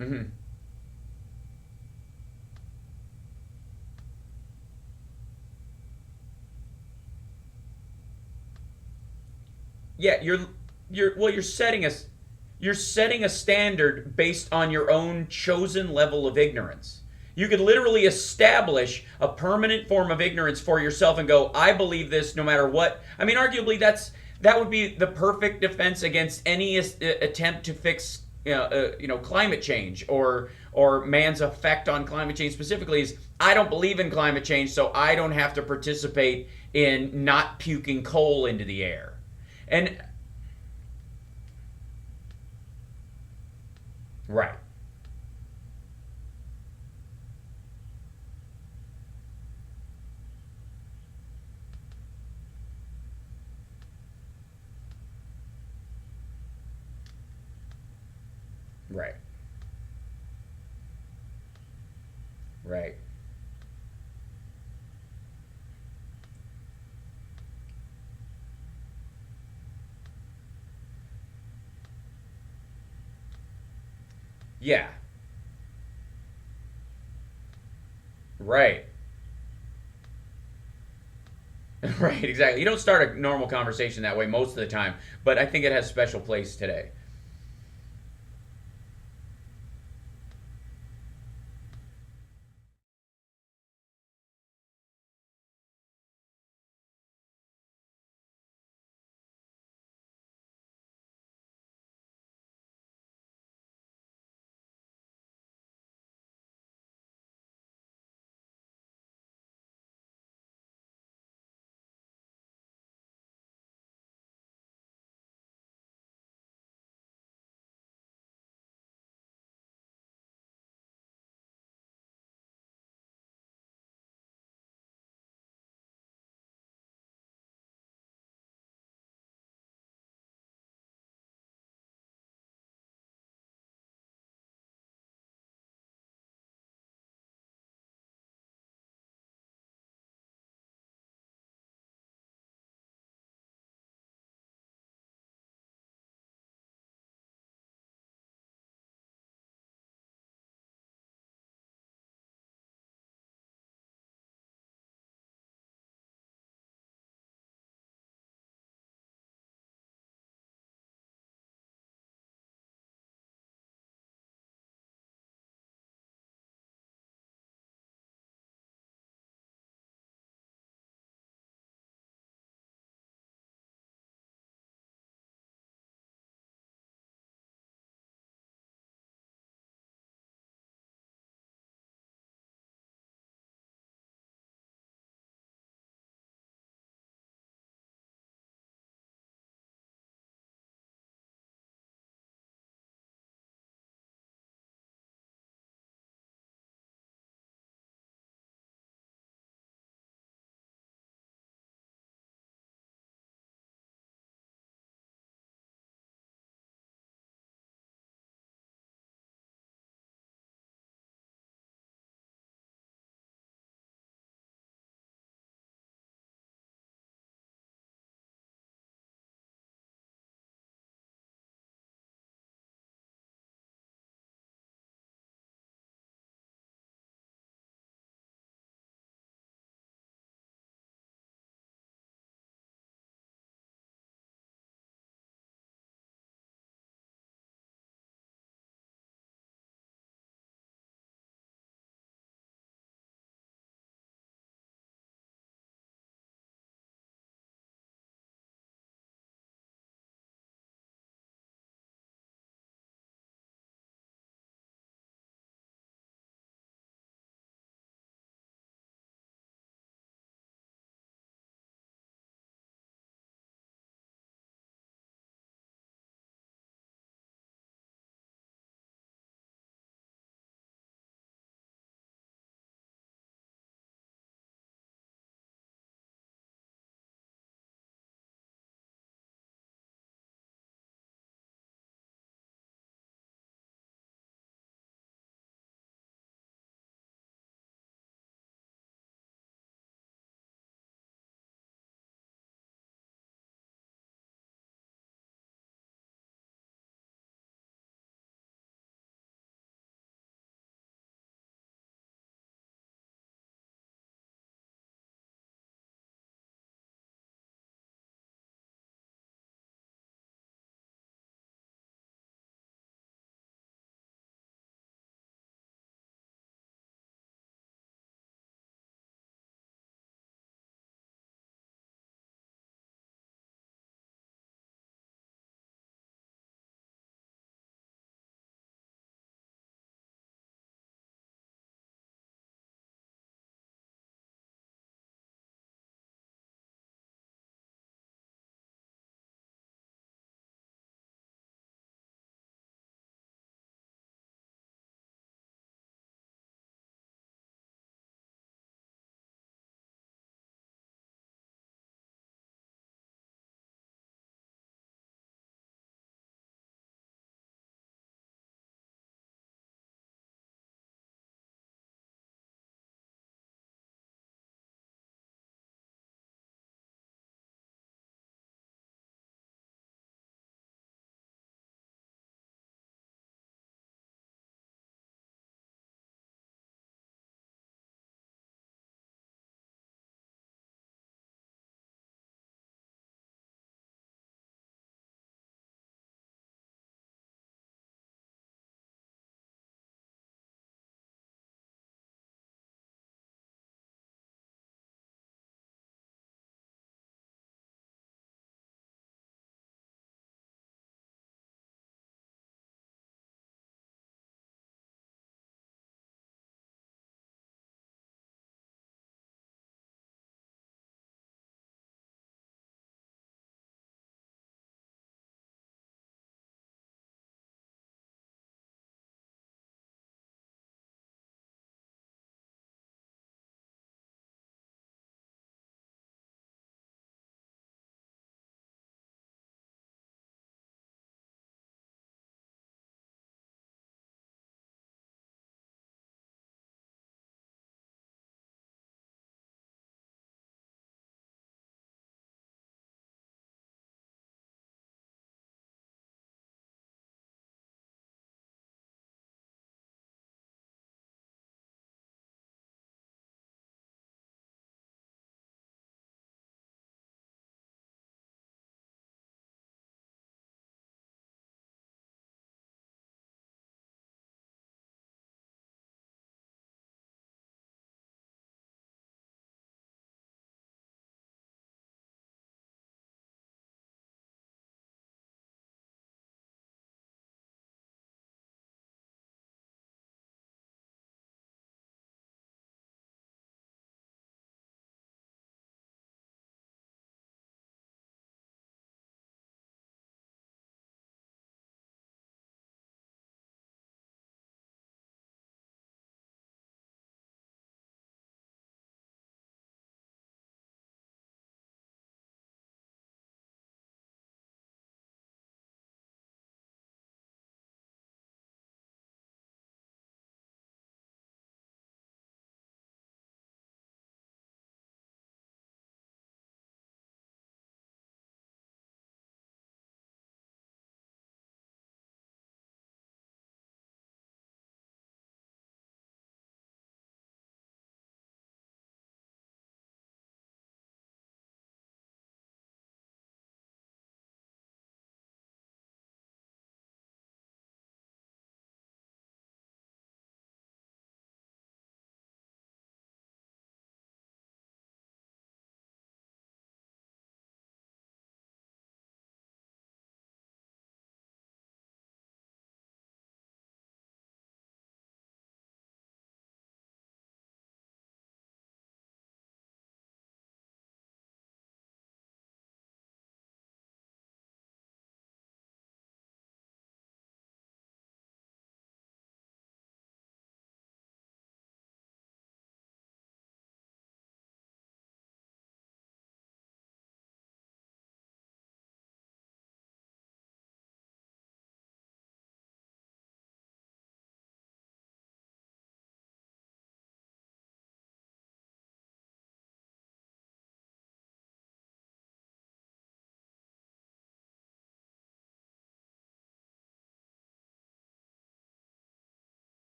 Hmm. Yeah, you're setting a standard based on your own chosen level of ignorance. You could literally establish a permanent form of ignorance for yourself and go, I believe this no matter what. I mean, arguably that would be the perfect defense against any attempt to fix climate change or man's effect on climate change specifically is I don't believe in climate change, so I don't have to participate in not puking coal into the air. And right, right, right. Yeah, right. Right, exactly. You don't start a normal conversation that way most of the time, but I think it has special place today.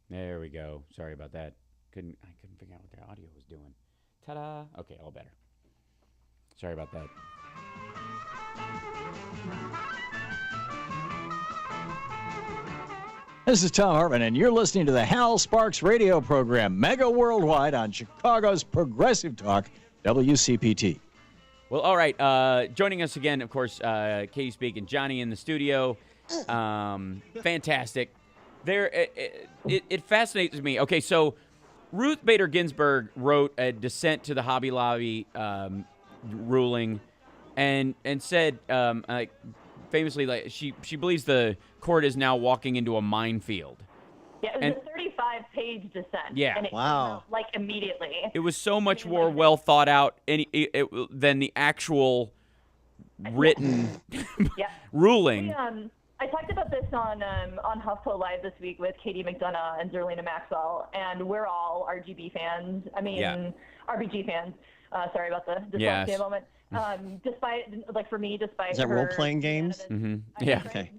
There we go. Sorry about that. I couldn't figure out what the audio was doing. Ta-da! Okay, all better. Sorry about that. This is Tom Hartman, and you're listening to the Hal Sparks radio program, mega worldwide on Chicago's Progressive Talk, WCPT. Well, all right. Joining us again, of course, Katie Speak and Johnny in the studio. Fantastic. It fascinates me. Okay, so Ruth Bader Ginsburg wrote a dissent to the Hobby Lobby ruling, and said, famously, she believes the court is now walking into a minefield. Yeah, it was a 35-page dissent. Yeah. And it came out, immediately. It was so much more well thought out than the actual written ruling. I talked about this on HuffPo Live this week with Katie McDonough and Zerlina Maxwell, and we're all RGB fans. RBG fans. Sorry about the dyslexia moment. Despite Is that role-playing games? Mm-hmm. Yeah. Okay.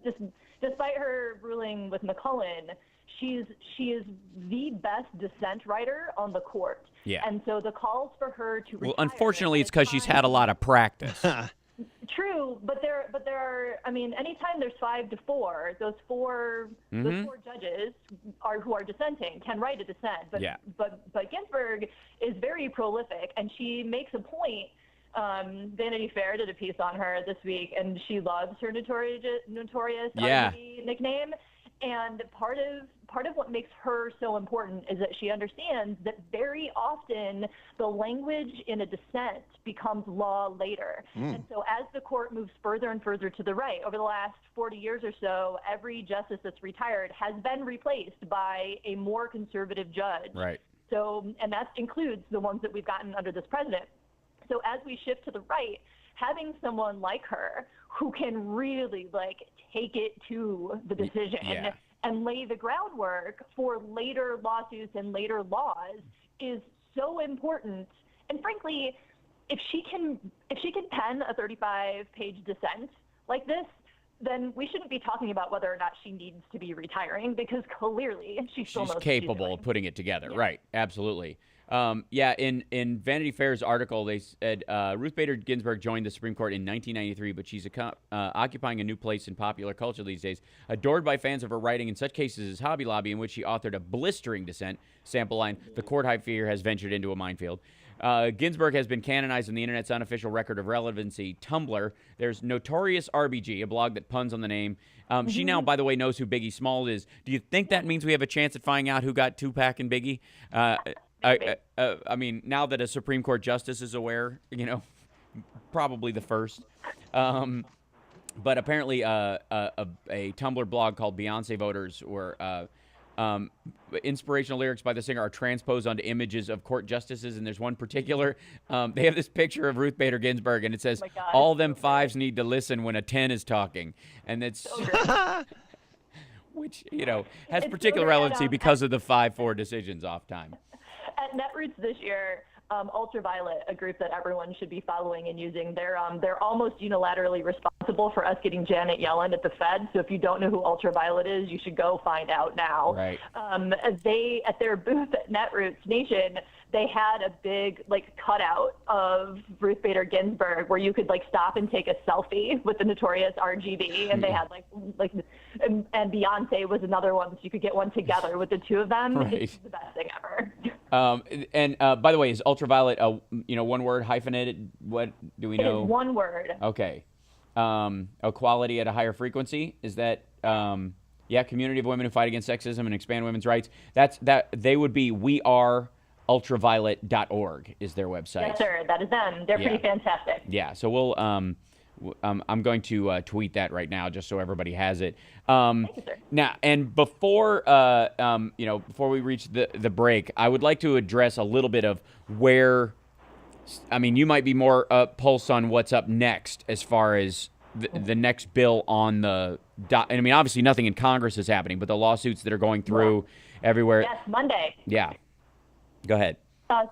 Despite her ruling with McCullen, she is the best dissent writer on the court. Yeah. And so the calls for her to retire. Well, unfortunately, it's because she's had a lot of practice. True, but there are. I mean, anytime there's 5-4, those four judges who are dissenting can write a dissent. But Ginsburg is very prolific, and she makes a point. Vanity Fair did a piece on her this week, and she loves her notorious RGB nickname. And part of what makes her so important is that she understands that very often the language in a dissent becomes law later. And so as the court moves further and further to the right, over the last 40 years or so, every justice that's retired has been replaced by a more conservative judge. Right. So, and that includes the ones that we've gotten under this president. So as we shift to the right, having someone like her who can really take it to the decision and lay the groundwork for later lawsuits and later laws is so important. And frankly, if she can pen a 35-page dissent like this, then we shouldn't be talking about whether or not she needs to be retiring, because clearly she's capable of putting it together. Yeah. Right. Absolutely. In Vanity Fair's article, they said Ruth Bader Ginsburg joined the Supreme Court in 1993, but she's occupying a new place in popular culture these days, adored by fans of her writing in such cases as Hobby Lobby, in which she authored a blistering dissent. Sample line: "The court high fear has ventured into a minefield." Ginsburg has been canonized in the internet's unofficial record of relevancy, Tumblr. There's Notorious RBG, a blog that puns on the name. She now, by the way, knows who Biggie Smalls is. Do you think that means we have a chance at finding out who got Tupac and Biggie? I mean, now that a Supreme Court justice is aware, probably the first. But apparently a Tumblr blog called Beyonce Voters, where inspirational lyrics by the singer are transposed onto images of court justices, and there's one particular, they have this picture of Ruth Bader Ginsburg, and it says, all them fives need to listen when a 10 is talking. And it's... which, has particular relevancy because of the 5-4 decisions off time. At Netroots this year, Ultraviolet, a group that everyone should be following and using, they're almost unilaterally responsible for us getting Janet Yellen at the Fed. So if you don't know who Ultraviolet is, you should go find out now. Right. They, at their booth at Netroots Nation, they had a big cutout of Ruth Bader Ginsburg where you could stop and take a selfie with the Notorious RGB, and they had and Beyonce was another one, so you could get one together with the two of them. Right. It's the best thing ever. And by the way, is Ultraviolet one word, hyphenated? What do we know? It is one word. Okay. Equality at a higher frequency, is that community of women who fight against sexism and expand women's rights. They would be weareultraviolet.org is their website. Yes, sir. That is them. They're pretty fantastic. Yeah. So we'll I'm going to tweet that right now just so everybody has it. Thank you, sir. Now, and before we reach the break, I would like to address a little bit of where, you might be more pulse on what's up next as far as the next bill on the obviously nothing in Congress is happening, but the lawsuits that are going through everywhere. Yes, Monday. Yeah. Go ahead.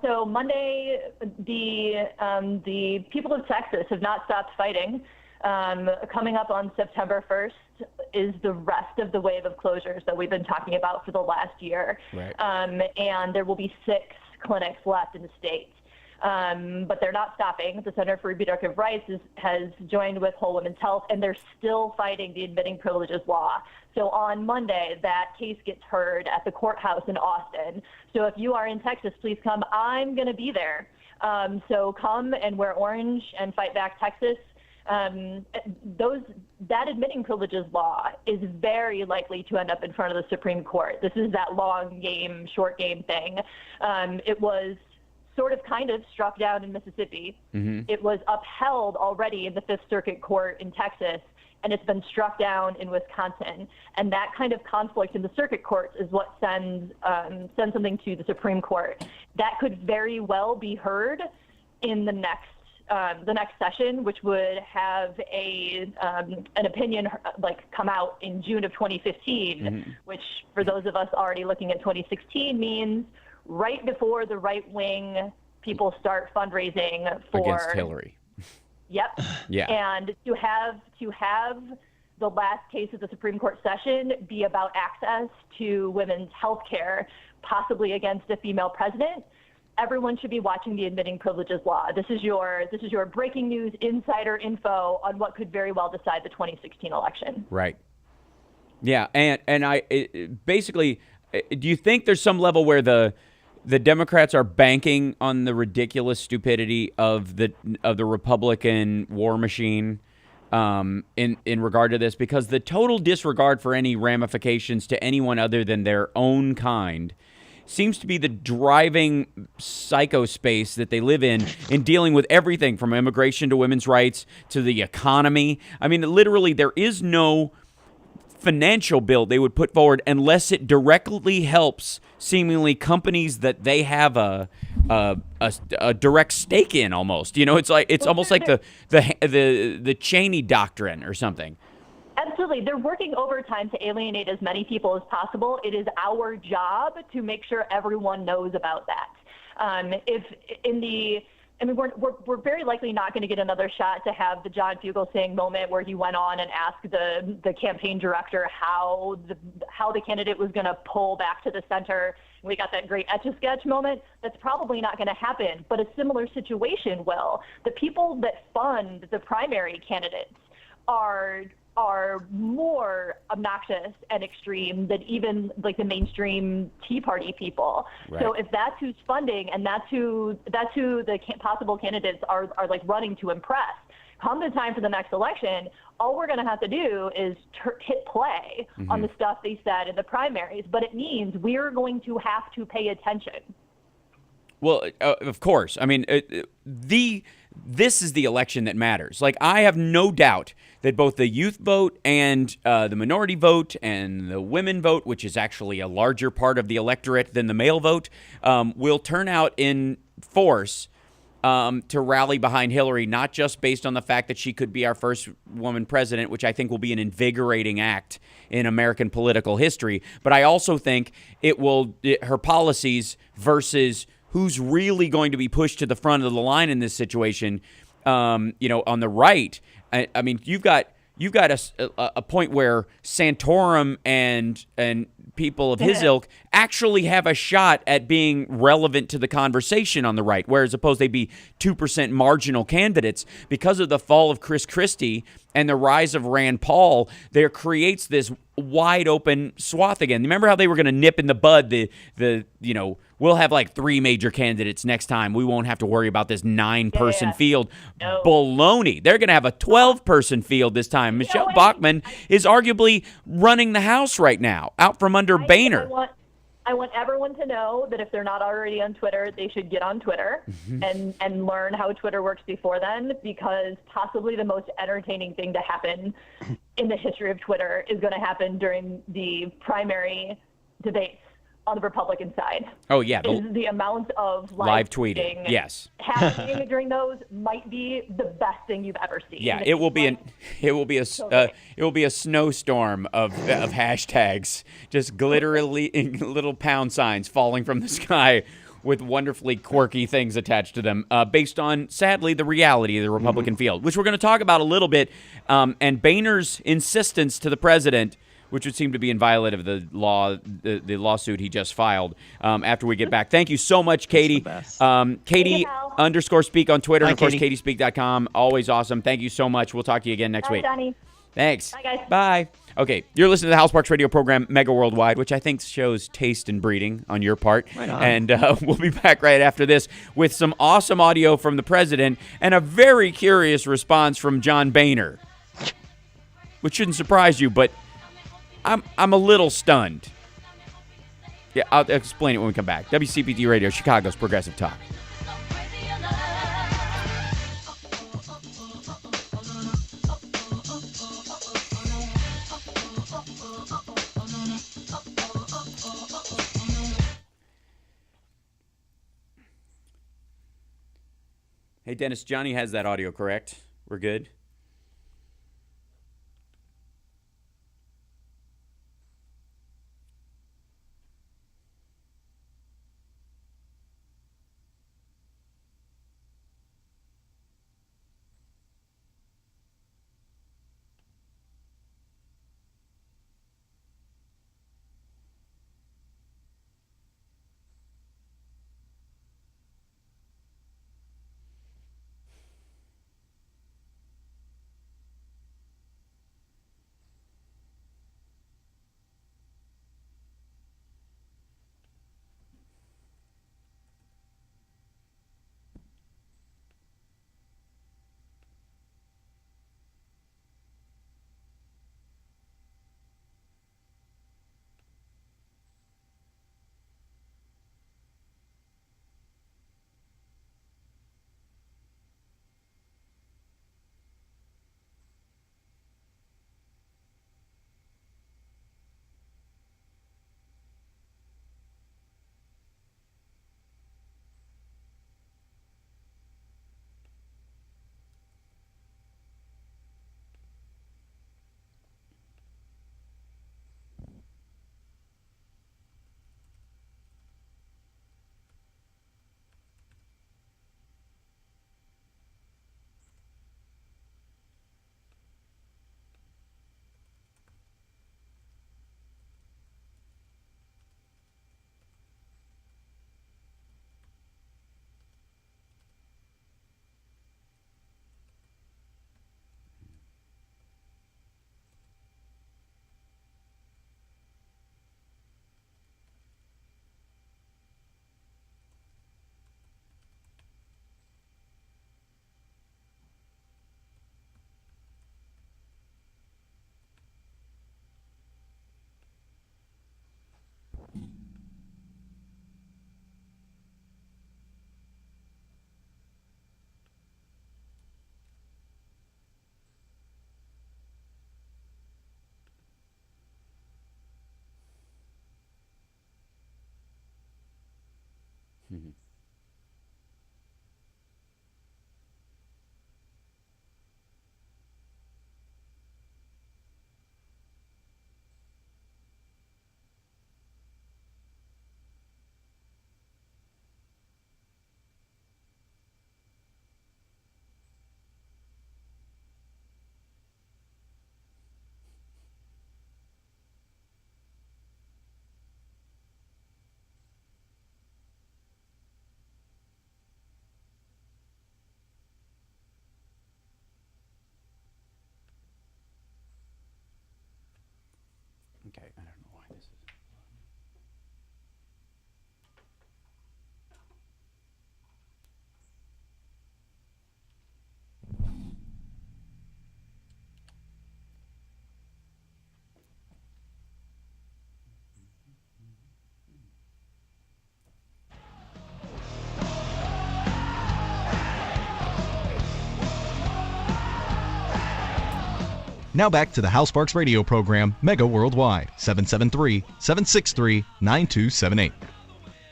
So Monday, the people of Texas have not stopped fighting Coming up on September 1st is the rest of the wave of closures that we've been talking about for the last year. Right. And there will be 6 clinics left in the state. But they're not stopping. The Center for Reproductive Rights has joined with Whole Women's Health, and they're still fighting the admitting privileges law. So on Monday, that case gets heard at the courthouse in Austin. So if you are in Texas, please come. I'm going to be there. So come and wear orange and fight back Texas. That admitting privileges law is very likely to end up in front of the Supreme Court. This is that long game, short game thing. It was sort of kind of struck down in Mississippi. Mm-hmm. It was upheld already in the Fifth Circuit Court in Texas, and it's been struck down in Wisconsin. And that kind of conflict in the circuit courts is what sends something to the Supreme Court. That could very well be heard in the next session, which would have an opinion come out in June of 2015, mm-hmm. which for those of us already looking at 2016 means right before the right-wing people start fundraising for against Hillary. Yep. Yeah. And to have the last case of the Supreme Court session be about access to women's health care, possibly against a female president, everyone should be watching the admitting privileges law. This is your breaking news insider info on what could very well decide the 2016 election. Right. Yeah, and basically, do you think there's some level where the Democrats are banking on the ridiculous stupidity of the Republican war machine in regard to this? Because the total disregard for any ramifications to anyone other than their own kind seems to be the driving psychospace that they live in dealing with everything from immigration to women's rights to the economy. I mean, literally, there is no financial bill they would put forward unless it directly helps seemingly companies that they have a direct stake in almost. You know, it's almost like the Cheney doctrine or something. Absolutely. They're working overtime to alienate as many people as possible. It is our job to make sure everyone knows about that. We're very likely not going to get another shot to have the John Fugelsang moment where he went on and asked the campaign director how the candidate was going to pull back to the center. We got that great Etch-a-Sketch moment. That's probably not going to happen, but a similar situation will. The people that fund the primary candidates are more obnoxious and extreme than even like the mainstream Tea Party people. Right. So if that's who's funding and that's who the possible candidates are like running to impress, come the time for the next election, all we're going to have to do is hit play mm-hmm. on the stuff they said in the primaries. But it means we're going to have to pay attention. Well, of course. I mean, this is the election that matters. Like, I have no doubt that both the youth vote and the minority vote and the women vote, which is actually a larger part of the electorate than the male vote, will turn out in force to rally behind Hillary, not just based on the fact that she could be our first woman president, which I think will be an invigorating act in American political history, but I also think her policies versus who's really going to be pushed to the front of the line in this situation, on the right. I mean, you've got a point where Santorum and people of his ilk actually have a shot at being relevant to the conversation on the right, whereas opposed they'd be 2% marginal candidates. Because of the fall of Chris Christie and the rise of Rand Paul, there creates this wide open swath again. Remember how they were going to nip in the bud we'll have like 3 major candidates next time. We won't have to worry about this 9-person field. No. Baloney. They're going to have a 12-person field this time. Michelle Bachmann is arguably running the House right now, out from under Boehner. I want everyone to know that if they're not already on Twitter, they should get on Twitter mm-hmm. and learn how Twitter works before then, because possibly the most entertaining thing to happen in the history of Twitter is going to happen during the primary debates on the Republican side. Oh, yeah. The amount of live tweeting yes. happening during those might be the best thing you've ever seen. Yeah, it will be a snowstorm of hashtags, just glitterly little pound signs falling from the sky with wonderfully quirky things attached to them, based on, sadly, the reality of the Republican field, which we're going to talk about a little bit, and Boehner's insistence to the president, which would seem to be in violation of the law, the lawsuit he just filed, after we get back. Thank you so much, Katie. Katie _speak on Twitter, and of course, katiespeak.com. Always awesome. Thank you so much. We'll talk to you again next week. Johnny. Thanks. Bye, guys. Bye. Okay, you're listening to the House Sparks radio program, Mega Worldwide, which I think shows taste and breeding on your part. Right on. And we'll be back right after this with some awesome audio from the president and a very curious response from John Boehner, which shouldn't surprise you, but I'm a little stunned. Yeah, I'll explain it when we come back. WCPT Radio, Chicago's Progressive Talk. Hey, Dennis, Johnny has that audio, correct? We're good? Mm-hmm. Okay, I don't know why this is. Now back to the Hal Sparks radio program, Mega Worldwide, 773-763-9278.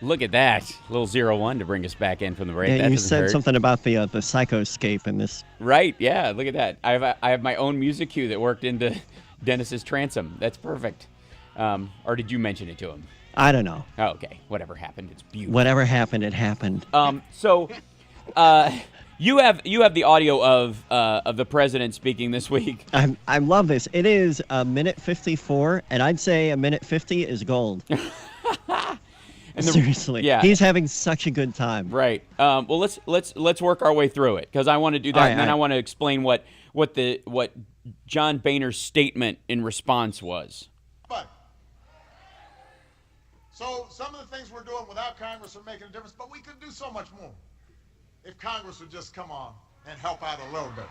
Look at that. Little 01 to bring us back in from the break. Yeah, that you said hurt. something about the psychoscape in this. Right, yeah, look at that. I have my own music cue that worked into Dennis's transom. That's perfect. Or did you mention it to him? I don't know. Oh, okay. Whatever happened, it's beautiful. Whatever happened, it happened. So, you have the audio of the president speaking this week. I love this. It is a minute 54, and I'd say a minute 50 is gold. Seriously, yeah. He's having such a good time. Right. Well, let's work our way through it because I want to do that, Right, and then I want to explain what John Boehner's statement in response was. But so some of the things we're doing without Congress are making a difference, but we could do so much more if Congress would just come on and help out a little bit.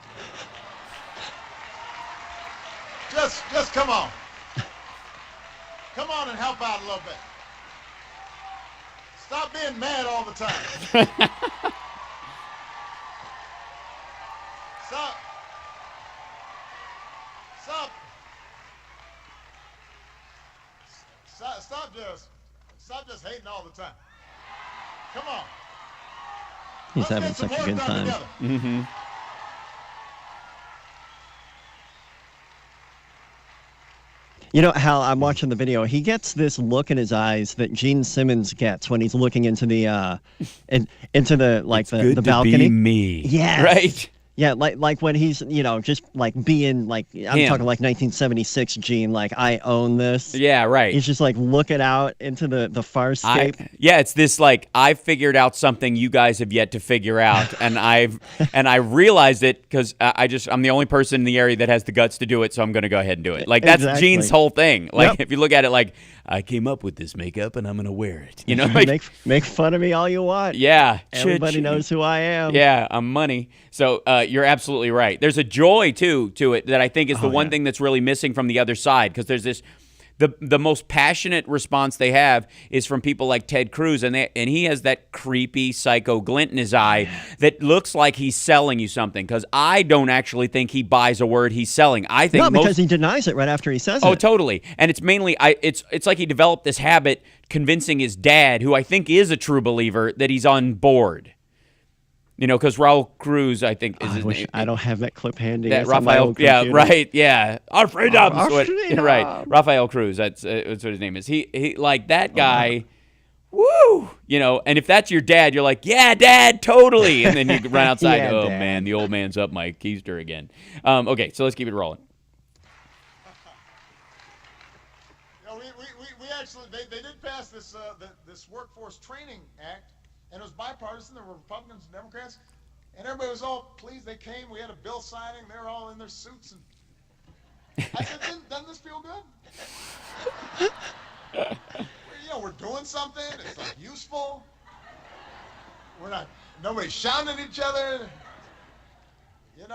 Just come on. Come on and help out a little bit. Stop being mad all the time. Stop. Stop just hating all the time. Come on. He's Let's having get some such a work good done time. together. Mm-hmm. You know how I'm watching the video? He gets this look in his eyes that Gene Simmons gets when he's looking into the into the like the balcony. To be me. Yes. Right. Yeah, like when he's, just like being like, I'm Him. talking like 1976 Gene, like I own this. Yeah. Right. He's just like looking out into the farscape. It's this like I've figured out something you guys have yet to figure out, and I realized it because I'm the only person in the area that has the guts to do it, so I'm going to go ahead and do it. Like that's Exactly. Gene's whole thing. Like Yep. if you look at it, like I came up with this makeup and I'm going to wear it. You know, like, make fun of me all you want. yeah, Everybody knows who I am. Yeah, I'm money. So you're absolutely right. There's a joy too to it that I think is the one thing that's really missing from the other side, because there's this. The most passionate response they have is from people like Ted Cruz, and he has that creepy psycho glint in his eye that looks like he's selling you something, because I don't actually think he buys a word he's selling. I think because he denies it right after he says it. Oh, totally. And it's mainly it's like he developed this habit convincing his dad, who I think is a true believer, that he's on board. You know, because Raul Cruz, I think, is his name. I don't have that clip handy. That It's on my Rafael, old yeah, computer. right, yeah. Alfredo. Right. Rafael Cruz, that's what his name is. He like that guy, woo, and if that's your dad, you're like, yeah, Dad, totally. And then you run outside, Yeah, oh, Dad. man, the old man's up my keister again. Okay, so let's keep it rolling. We actually, they did pass this this Workforce Training Act, and it was bipartisan. There were Republicans and Democrats, and everybody was all pleased. They came. We had a bill signing. They were all in their suits, and I said, "Doesn't this feel good? We're doing something. It's like useful. Nobody's shouting at each other. It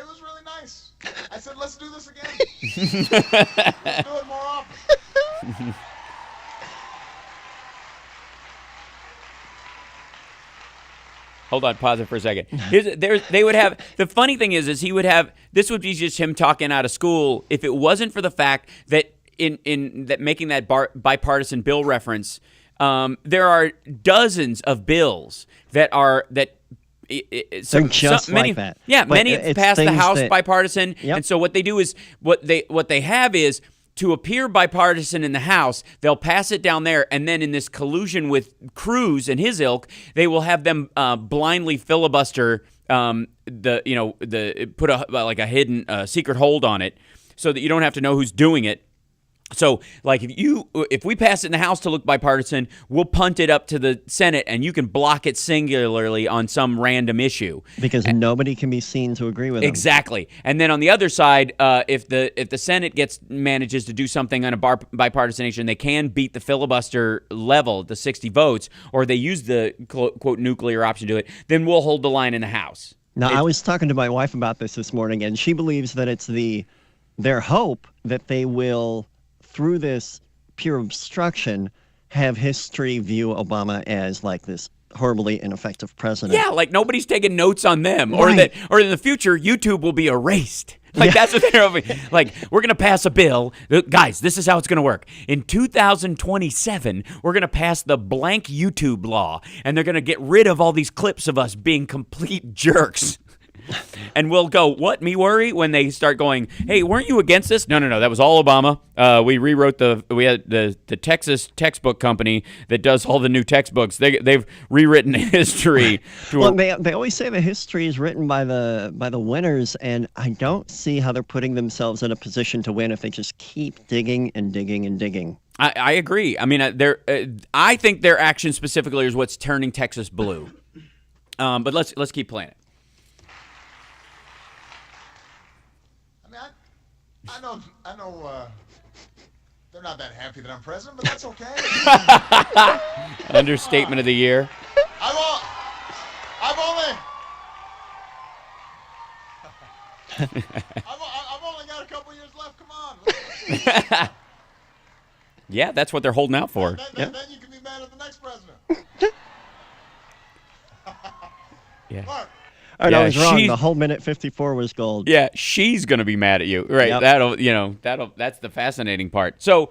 was really nice." I said, "Let's do this again. Let's do it more often." Hold on, pause it for a second. They would have, the funny thing is he would have, this would be just him talking out of school if it wasn't for the fact that in that making that bipartisan bill reference, there are dozens of bills that like that. Yeah, But many it's pass the things House that- bipartisan, Yep. and so what they do is what they have is, to appear bipartisan in the House, they'll pass it down there, and then in this collusion with Cruz and his ilk, they will have them blindly filibuster put a hidden secret hold on it, so that you don't have to know who's doing it. So, like, if we pass it in the House to look bipartisan, we'll punt it up to the Senate, and you can block it singularly on some random issue. Because nobody can be seen to agree with him. Exactly. And then on the other side, if the Senate manages to do something on a bipartisan issue, they can beat the filibuster level, the 60 votes, or they use the quote nuclear option to do it, then we'll hold the line in the House. Now, I was talking to my wife about this morning, and she believes that it's their hope that they will, through this pure obstruction, have history view Obama as like this horribly ineffective president. Yeah, like nobody's taking notes on them, or Right. or in the future YouTube will be erased. Like that's what they're like. We're gonna pass a bill, guys. This is how it's gonna work. In 2027, we're gonna pass the blank YouTube law, and they're gonna get rid of all these clips of us being complete jerks. And we'll go, what, me worry? When they start going, hey, weren't you against this? No, that was all Obama. We rewrote we had the Texas textbook company that does all the new textbooks. They've rewritten history. Well, they always say the history is written by the winners, and I don't see how they're putting themselves in a position to win if they just keep digging and digging and digging. I agree. I mean, I think their action specifically is what's turning Texas blue. But let's keep playing it. I know. They're not that happy that I'm president, but that's okay. Understatement of the year. I've only got a couple years left. Come on. Yeah, that's what they're holding out for. Then you can be mad at the next president. Yeah. Mark. All right, I was wrong. The whole minute 54 was gold. Yeah, she's gonna be mad at you, right? Yep. That's the fascinating part. So,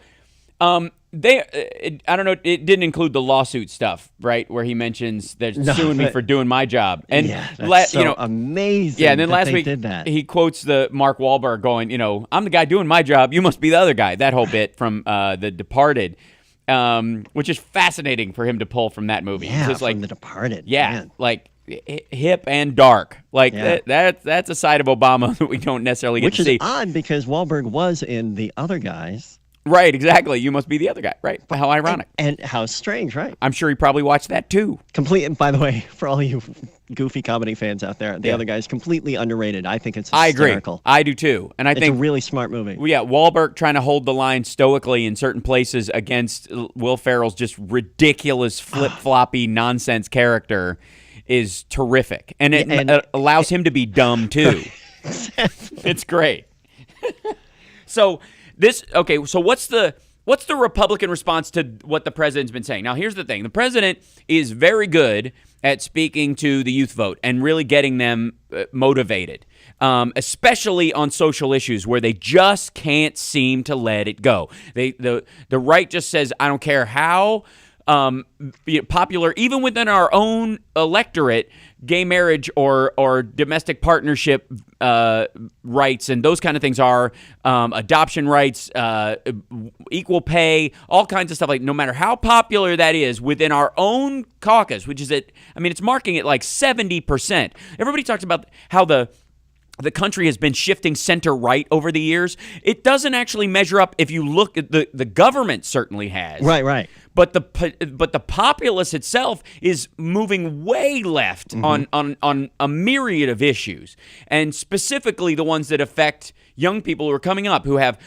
I don't know. It didn't include the lawsuit stuff, right? Where he mentions they're suing me for doing my job, and that's amazing. Yeah, and then last week did that. He quotes the Mark Wahlberg going, I'm the guy doing my job. You must be the other guy. That whole bit from The Departed. Which is fascinating for him to pull from that movie. Yeah, just from The Departed. Yeah, man. like hip and dark. Like that's a side of Obama that we don't necessarily get to see. Which is odd because Wahlberg was in The Other Guys. Right, exactly. You must be the other guy. Right. How ironic. And how strange, right? I'm sure he probably watched that too. By the way, for all you goofy comedy fans out there, The Other Guy is completely underrated. I think it's hysterical. I agree. I do too. And I think it's a really smart movie. Well, yeah, Wahlberg trying to hold the line stoically in certain places against Will Ferrell's just ridiculous flip-floppy nonsense character is terrific. And it allows him to be dumb too. It's great. So what's the Republican response to what the president's been saying? Now, here's the thing. The president is very good at speaking to the youth vote and really getting them motivated, especially on social issues where they just can't seem to let it go. The right just says, I don't care how popular, even within our own electorate, gay marriage or domestic partnership rights and those kind of things are, adoption rights, equal pay, all kinds of stuff. Like, no matter how popular that is within our own caucus, which is it's marking it like 70%. Everybody talks about how the country has been shifting center-right over the years. It doesn't actually measure up if you look at the government certainly has. Right. But the populace itself is moving way left on a myriad of issues, and specifically the ones that affect young people who are coming up, who have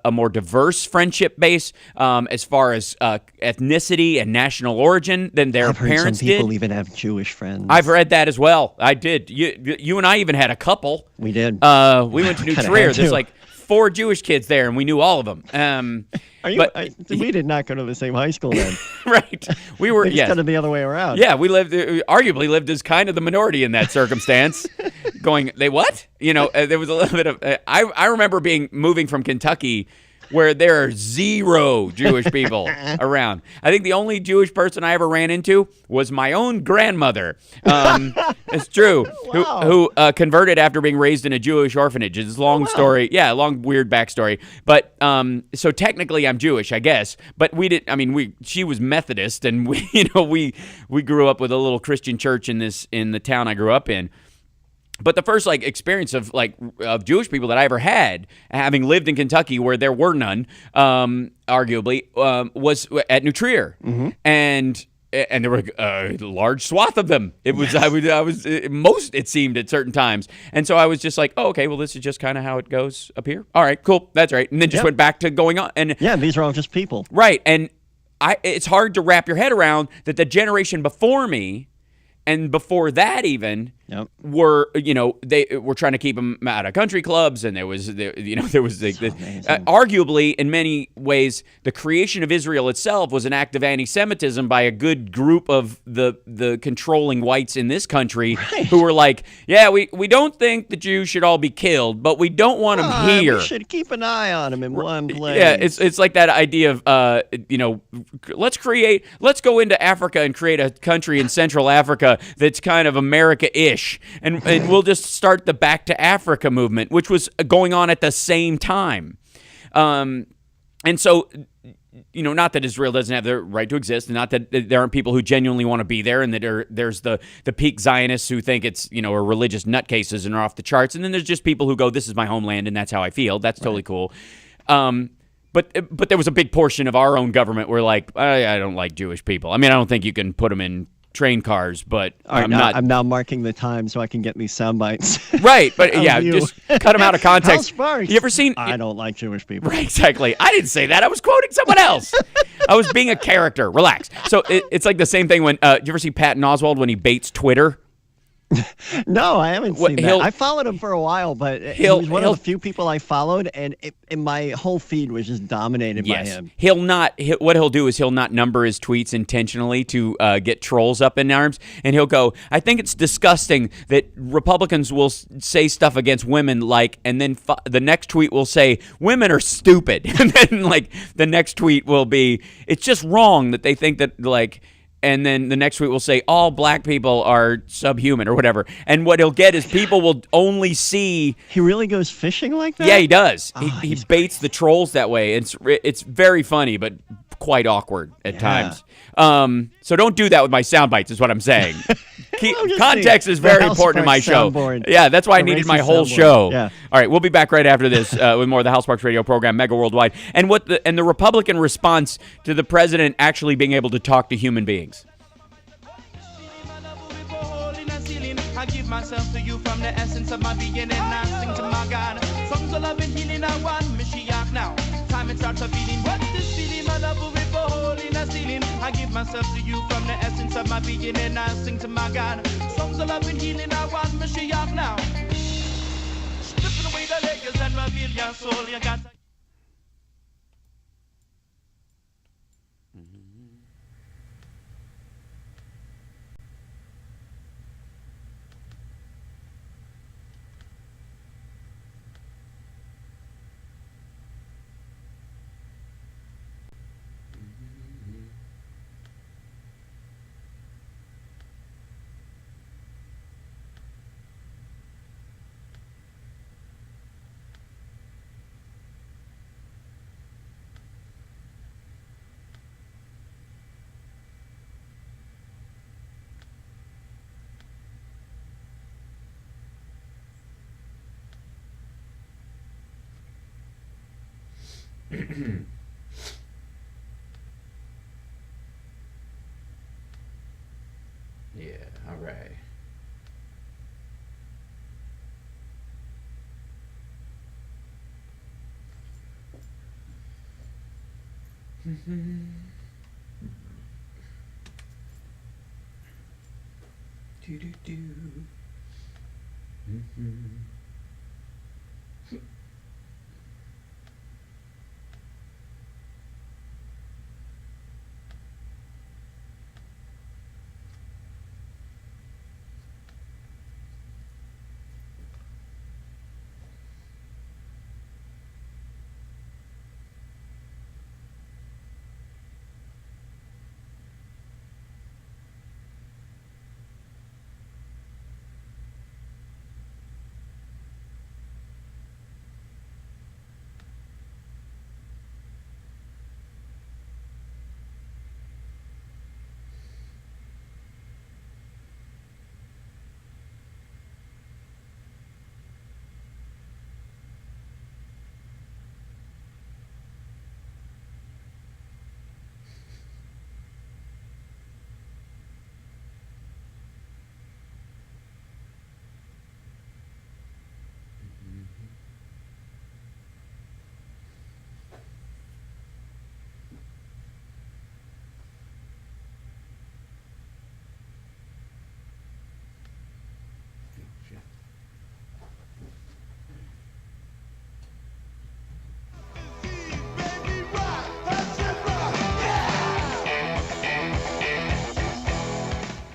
a more diverse friendship base as far as ethnicity and national origin than their I've heard parents some people did. even have Jewish friends. I've read that as well. I did. You and I even had a couple. We did. We went to New Trier. There's like 4 Jewish kids there, and we knew all of them. We did not go to the same high school then. Right. We were, it's kind of the other way around. Yeah, we arguably lived as kind of the minority in that circumstance. Going, they what? There was a little bit of, I remember moving from Kentucky where there are 0 Jewish people around. I think the only Jewish person I ever ran into was my own grandmother. It's true. Wow. Who converted after being raised in a Jewish orphanage. It's a long story. Yeah, a long, weird backstory. But so technically I'm Jewish, I guess. But she was Methodist, and we grew up with a little Christian church in the town I grew up in. But the first experience of Jewish people that I ever had, having lived in Kentucky where there were none, arguably, was at New Trier, and there were a large swath of them. It was I was most, it seemed, at certain times, and so I was just like, oh, okay, well, this is just kind of how it goes up here. All right, cool, that's right, and then just went back to going on. And these are all just people, right? And it's hard to wrap your head around that the generation before me. And before that, even were they were trying to keep them out of country clubs, and there was arguably in many ways the creation of Israel itself was an act of anti-Semitism by a good group of the controlling whites in this country who were like, we don't think the Jews should all be killed, but we don't want them here. We should keep an eye on them in one place. Yeah, it's like that idea of let's go into Africa and create a country in Central Africa that's kind of America-ish. Jewish, and we'll just start the Back to Africa movement, which was going on at the same time. And so, not that Israel doesn't have the right to exist, and not that there aren't people who genuinely want to be there, and that there's the peak Zionists who think it's, are religious nutcases and are off the charts, and then there's just people who go, this is my homeland, and that's how I feel. That's totally cool. But there was a big portion of our own government where, like, I don't like Jewish people. I mean, I don't think you can put them in train cars, but I'm now marking the time so I can get these sound bites. Right, but yeah, just cut them out of context. Sparks. You ever seen? I don't like Jewish people. Right, exactly. I didn't say that. I was quoting someone else. I was being a character. Relax. So it's like the same thing when. Did you ever see Patton Oswalt when he baits Twitter? No, I haven't seen that. I followed him for a while, but he was one of the few people I followed, and my whole feed was just dominated by him. What he'll do is he'll not number his tweets intentionally to get trolls up in arms, and he'll go, I think it's disgusting that Republicans will say stuff against women, and then the next tweet will say, women are stupid. And then, the next tweet will be, it's just wrong that they think that, and then the next tweet will say, all black people are subhuman or whatever. And what he'll get is people will only see... He really goes fishing like that? Yeah, he does. Oh, he baits the trolls that way. It's very funny, but quite awkward at times. So don't do that with my sound bites is what I'm saying. Context is very important in my show. Soundboard. Yeah, that's why I needed my whole show. Yeah. All right, we'll be back right after this with more of the Hal Sparks radio program, Mega Worldwide, and the Republican response to the president actually being able to talk to human beings. I give myself to you from the essence of my being, and I sing to my God. Songs of love and healing, I want Mashiach now. Time it starts a beating. What this feeling, my love will be for holding a ceiling. I give myself to you from the essence of my being, and I sing to my God. Songs of love and healing, I want Mashiach now. Stripping away the layers and reveal your soul. You got to... Yeah, all right. Do.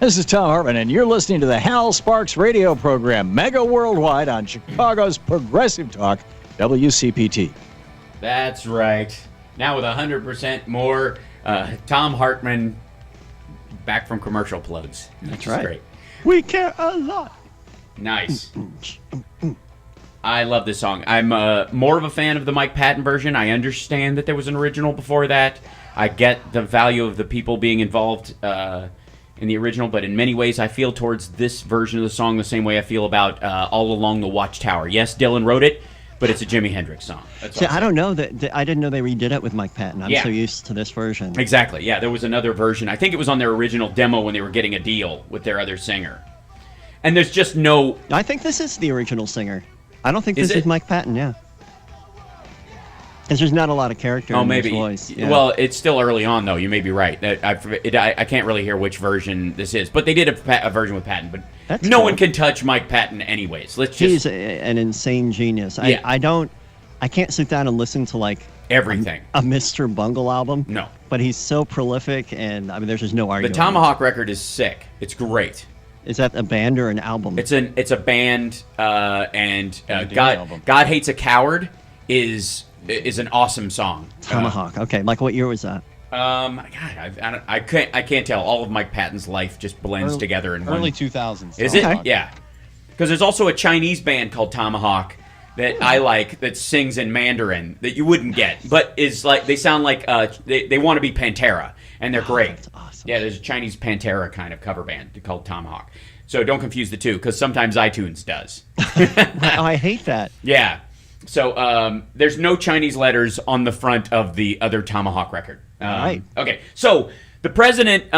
This is Tom Hartman, and you're listening to the Hal Sparks radio program, Mega Worldwide on Chicago's Progressive Talk, WCPT. That's right. Now with 100% more Tom Hartman back from commercial plugs. That's right. Great. We care a lot. Nice. I love this song. I'm more of a fan of the Mike Patton version. I understand that there was an original before that. I get the value of the people being involved in the original, but in many ways I feel towards this version of the song the same way I feel about All Along the Watchtower. Yes, Dylan wrote it, but it's a Jimi Hendrix song. See, I don't know that. I didn't know they redid it with Mike Patton. I'm so used to this version. Exactly. Yeah, there was another version. I think it was on their original demo when they were getting a deal with their other singer. And there's just no... I think this is the original singer. I don't think this is Mike Patton, yeah. Because there's not a lot of character in his voice. Yeah. Well, it's still early on, though. You may be right. I can't really hear which version this is. But they did a version with Patton. But no one can touch Mike Patton anyways. He's an insane genius. Yeah. I can't sit down and listen to, like... everything. A Mr. Bungle album. No. But he's so prolific, and, I mean, there's just no argument. The Tomahawk record is sick. It's great. Is that a band or an album? It's a band, and God Hates a Coward is an awesome song. Tomahawk. Okay, like what year was that? God, I can't tell. All of Mike Patton's life just blends together in early one. 2000s. Is it? Okay. Yeah. Because there's also a Chinese band called Tomahawk that I like that sings in Mandarin that you wouldn't get, but is like they sound like they want to be Pantera, and they're great. That's awesome. Yeah, there's a Chinese Pantera kind of cover band called Tomahawk. So don't confuse the two, because sometimes iTunes does. I hate that. Yeah. So there's no Chinese letters on the front of the other Tomahawk record. Right. Okay. So the president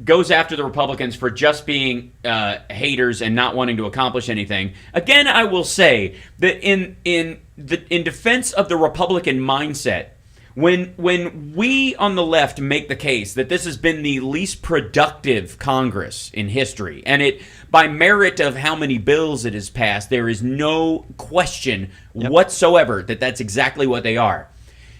goes after the Republicans for just being haters and not wanting to accomplish anything. Again, I will say that in defense of the Republican mindset, when we on the left make the case that this has been the least productive Congress in history, and it by merit of how many bills it has passed, there is no question whatsoever that that's exactly what they are.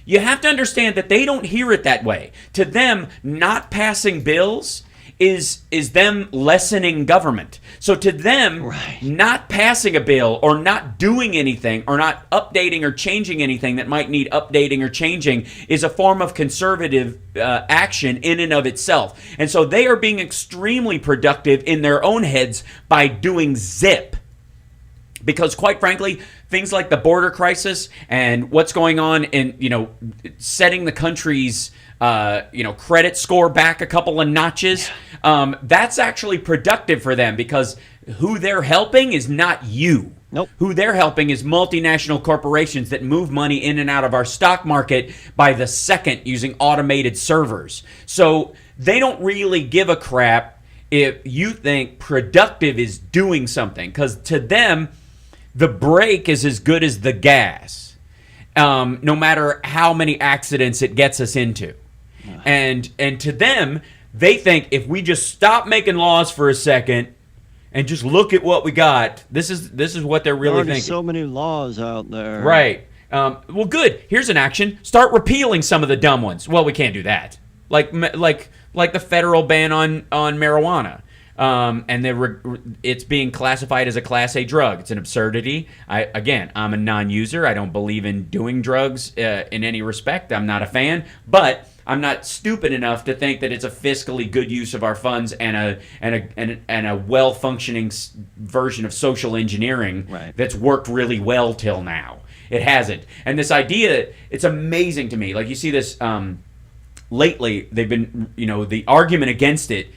You have to understand that they don't hear it that way. To them, not passing bills is them lessening government. So to them, not passing a bill or not doing anything or not updating or changing anything that might need updating or changing is a form of conservative action in and of itself. And so they are being extremely productive in their own heads by doing zip. Because quite frankly, things like the border crisis and what's going on in, setting the country's, credit score back a couple of notches, that's actually productive for them because who they're helping is not you. Nope. Who they're helping is multinational corporations that move money in and out of our stock market by the second using automated servers. So they don't really give a crap if you think productive is doing something, because to them, the brake is as good as the gas, no matter how many accidents it gets us into. And to them, they think if we just stop making laws for a second and just look at what we got, this is what they're really thinking. There's so many laws out there. Right. Well, good. Here's an action. Start repealing some of the dumb ones. Well, we can't do that. Like the federal ban on marijuana. And it's being classified as a Class A drug. It's an absurdity. I'm a non-user. I don't believe in doing drugs in any respect. I'm not a fan. But I'm not stupid enough to think that it's a fiscally good use of our funds and a well-functioning version of social engineering that's worked really well till now. It hasn't. And this idea, it's amazing to me. Like you see this lately. They've been, the argument against it.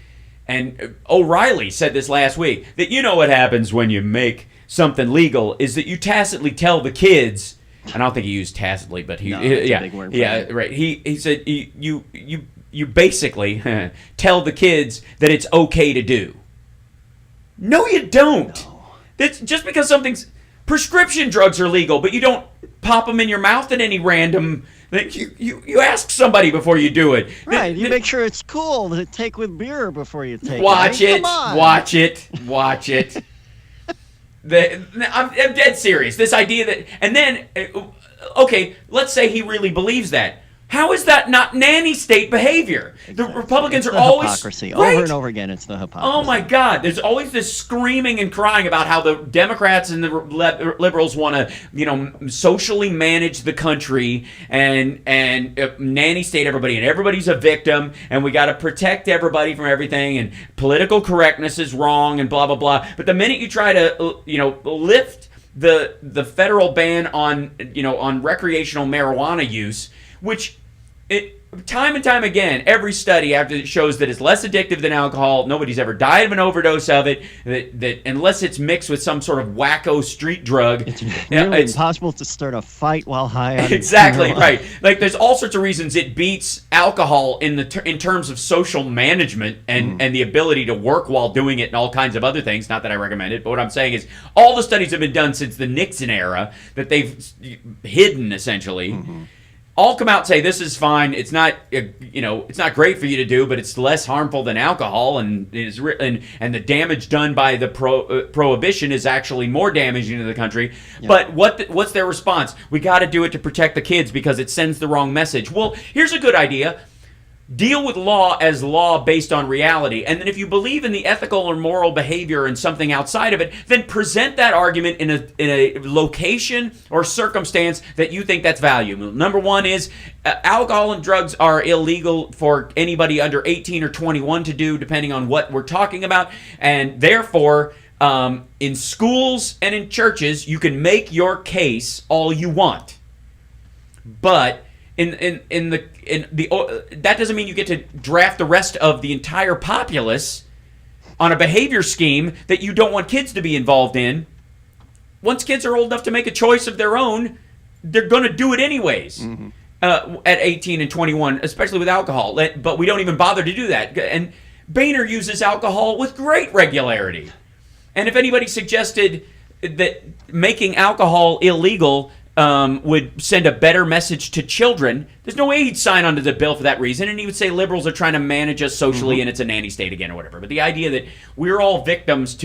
And O'Reilly said this last week, that what happens when you make something legal is that you tacitly tell the kids, and I don't think he used tacitly, but a big word for it. Right. He said you basically tell the kids that it's okay to do. No, you don't. No. That's just because prescription drugs are legal, but you don't pop them in your mouth at any random. You ask somebody before you do it. Right. You make sure it's cool to take with beer before you take it. Watch it. I'm dead serious. This idea that, and then, okay, let's say he really believes that. How is that not nanny state behavior? The Republicans it's are the always hypocrisy. right? Over and over again. It's the hypocrisy. Oh my God! There's always this screaming and crying about how the Democrats and the liberals want to, socially manage the country and nanny state everybody, and everybody's a victim, and we got to protect everybody from everything, and political correctness is wrong, and blah blah blah. But the minute you try to, lift the federal ban on recreational marijuana use, which time and time again, every study after it shows that it's less addictive than alcohol. Nobody's ever died of an overdose of it. That unless it's mixed with some sort of wacko street drug, it's really impossible to start a fight while high on exactly marijuana. Right. Like there's all sorts of reasons it beats alcohol in terms of social management and the ability to work while doing it and all kinds of other things. Not that I recommend it, but what I'm saying is all the studies have been done since the Nixon era that they've hidden essentially. All come out and say this is fine. It's not, it's not great for you to do, but it's less harmful than alcohol, and the damage done by the prohibition is actually more damaging to the country. Yeah. But what's their response? We got to do it to protect the kids because it sends the wrong message. Well, here's a good idea. Deal with law as law based on reality. And then if you believe in the ethical or moral behavior and something outside of it, then present that argument in a location or circumstance that you think that's valuable. Number one is alcohol and drugs are illegal for anybody under 18 or 21 to do, depending on what we're talking about. And therefore, in schools and in churches, you can make your case all you want. But that doesn't mean you get to draft the rest of the entire populace on a behavior scheme that you don't want kids to be involved in. Once kids are old enough to make a choice of their own, they're going to do it anyways. At 18 and 21, especially with alcohol. But we don't even bother to do that. And Boehner uses alcohol with great regularity. And if anybody suggested that making alcohol illegal would send a better message to children, there's no way he'd sign onto the bill for that reason, and he would say liberals are trying to manage us socially and it's a nanny state again or whatever. But the idea that we're all victims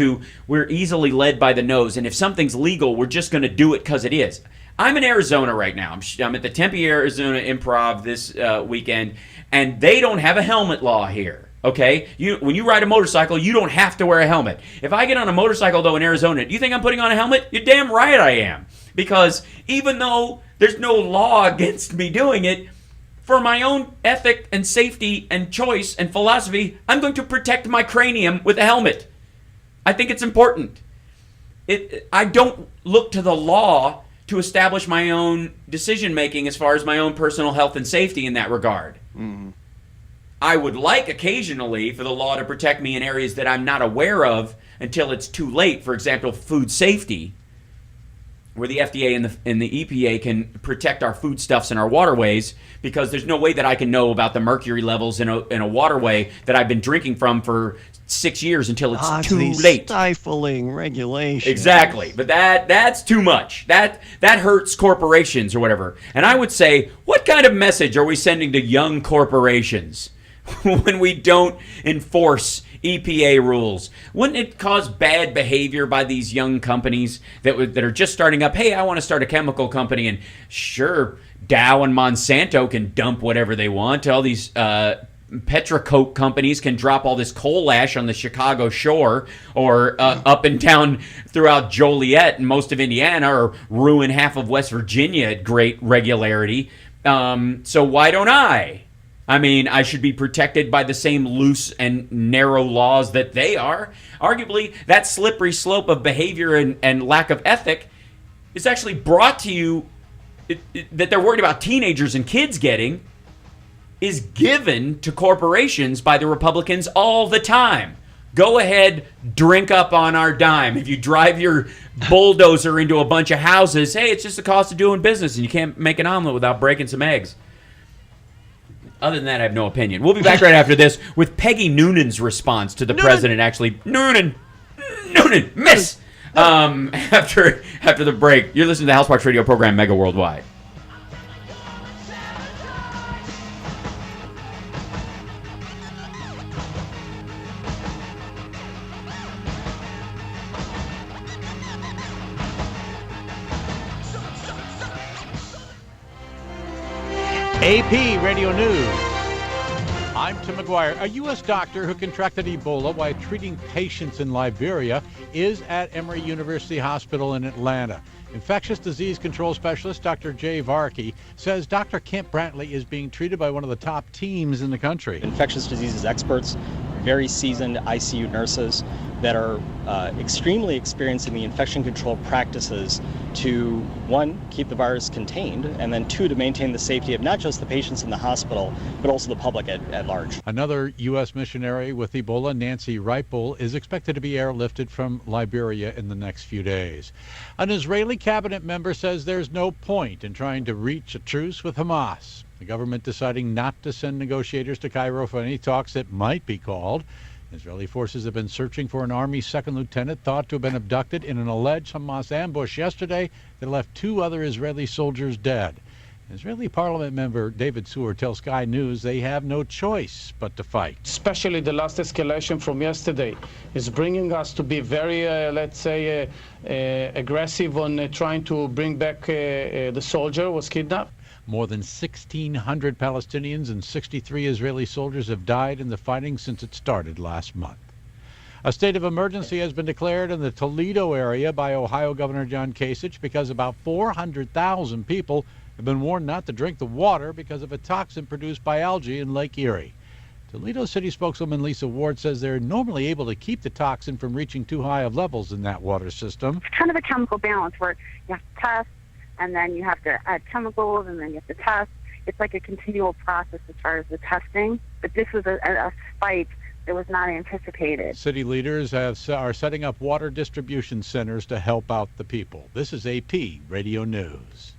we're easily led by the nose, and if something's legal, we're just going to do it because it is. I'm in Arizona right now. I'm at the Tempe, Arizona Improv this weekend, and they don't have a helmet law here. Okay? When you ride a motorcycle, you don't have to wear a helmet. If I get on a motorcycle, though, in Arizona, do you think I'm putting on a helmet? You're damn right I am. Because even though there's no law against me doing it, for my own ethic and safety and choice and philosophy, I'm going to protect my cranium with a helmet. I think it's important. I don't look to the law to establish my own decision-making as far as my own personal health and safety in that regard. I would like occasionally for the law to protect me in areas that I'm not aware of until it's too late. For example, food safety, where the FDA and the EPA can protect our foodstuffs and our waterways, because there's no way that I can know about the mercury levels in a waterway that I've been drinking from for 6 years until it's too late. Stifling regulations. Exactly, but that's too much. That hurts corporations or whatever. And I would say, what kind of message are we sending to young corporations when we don't enforce EPA rules? Wouldn't it cause bad behavior by these young companies that are just starting up? Hey, I want to start a chemical company, and sure, Dow and Monsanto can dump whatever they want. All these Petrocoke companies can drop all this coal ash on the Chicago shore or up and down throughout Joliet and most of Indiana, or ruin half of West Virginia at great regularity. So why don't I? I mean, I should be protected by the same loose and narrow laws that they are. Arguably, that slippery slope of behavior and lack of ethic is actually brought to you, that they're worried about teenagers and kids getting, is given to corporations by the Republicans all the time. Go ahead, drink up on our dime. If you drive your bulldozer into a bunch of houses, hey, it's just the cost of doing business, and you can't make an omelet without breaking some eggs. Other than that, I have no opinion. We'll be back right after this with Peggy Noonan's response to the president. Actually, Noonan, miss. After the break, you're listening to the House Sparks Radio program, Mega Worldwide. AP Radio News. I'm Tim McGuire. A U.S. doctor who contracted Ebola while treating patients in Liberia is at Emory University Hospital in Atlanta. Infectious disease control specialist Dr. Jay Varkey says Dr. Kent Brantley is being treated by one of the top teams in the country. Infectious diseases experts, very seasoned ICU nurses that are extremely experienced in the infection control practices to, one, keep the virus contained, and then two, to maintain the safety of not just the patients in the hospital, but also the public at large. Another U.S. missionary with Ebola, Nancy Reipel, is expected to be airlifted from Liberia in the next few days. An Israeli cabinet member says there's no point in trying to reach a truce with Hamas. The government deciding not to send negotiators to Cairo for any talks that might be called. Israeli forces have been searching for an Army second lieutenant thought to have been abducted in an alleged Hamas ambush yesterday that left 2 other Israeli soldiers dead. Israeli parliament member David Sewer tells Sky News they have no choice but to fight. Especially the last escalation from yesterday is bringing us to be very, aggressive on trying to bring back the soldier who was kidnapped. More than 1,600 Palestinians and 63 Israeli soldiers have died in the fighting since it started last month. A state of emergency has been declared in the Toledo area by Ohio Governor John Kasich because about 400,000 people have been warned not to drink the water because of a toxin produced by algae in Lake Erie. Toledo City spokeswoman Lisa Ward says they're normally able to keep the toxin from reaching too high of levels in that water system. It's kind of a chemical balance where you have to test, and then you have to add chemicals, and then you have to test. It's like a continual process as far as the testing. But this was a spike that was not anticipated. City leaders are setting up water distribution centers to help out the people. This is AP Radio News.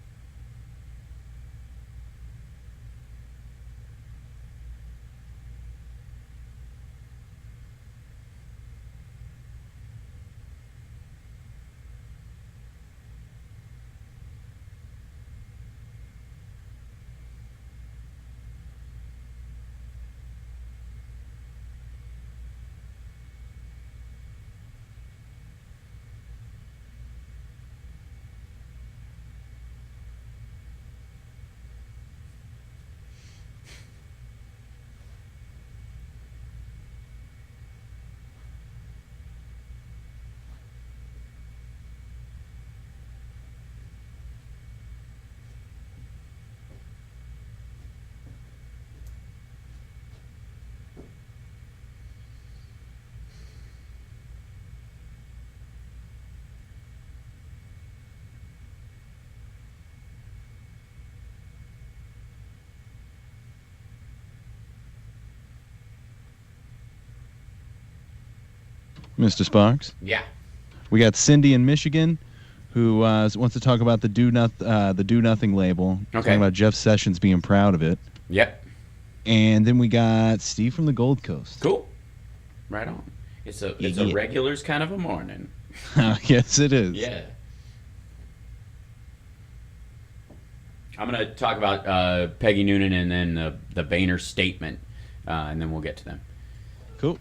Mr. Sparks? Yeah. We got Cindy in Michigan who wants to talk about the Do Nothing label. Okay. Talking about Jeff Sessions being proud of it. Yep. And then we got Steve from the Gold Coast. Cool. Right on. It's a regulars kind of a morning. Yes, it is. Yeah. I'm going to talk about Peggy Noonan and then the Boehner statement, and then we'll get to them. Cool.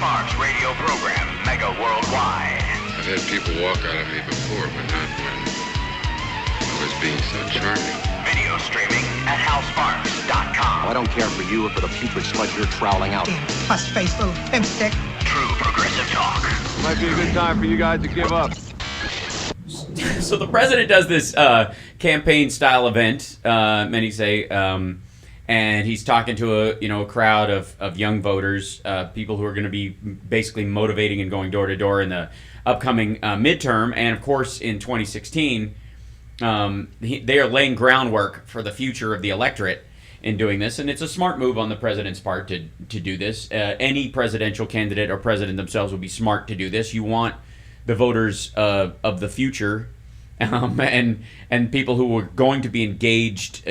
Sparks radio program, mega worldwide. I've had people walk out of me before, but not when I was being so charming. Video streaming at halsparks.com. I don't care for you or for the putrid sludge you're troweling out. Puss-faced little pimp stick. True progressive talk. Might be a good time for you guys to give up. So the president does this campaign-style event, many say, and he's talking to a crowd of young voters, people who are going to be basically motivating and going door to door in the upcoming midterm, and of course in 2016, they are laying groundwork for the future of the electorate in doing this, and it's a smart move on the president's part to do this. Any presidential candidate or president themselves would be smart to do this. You want the voters of the future, and people who are going to be engaged,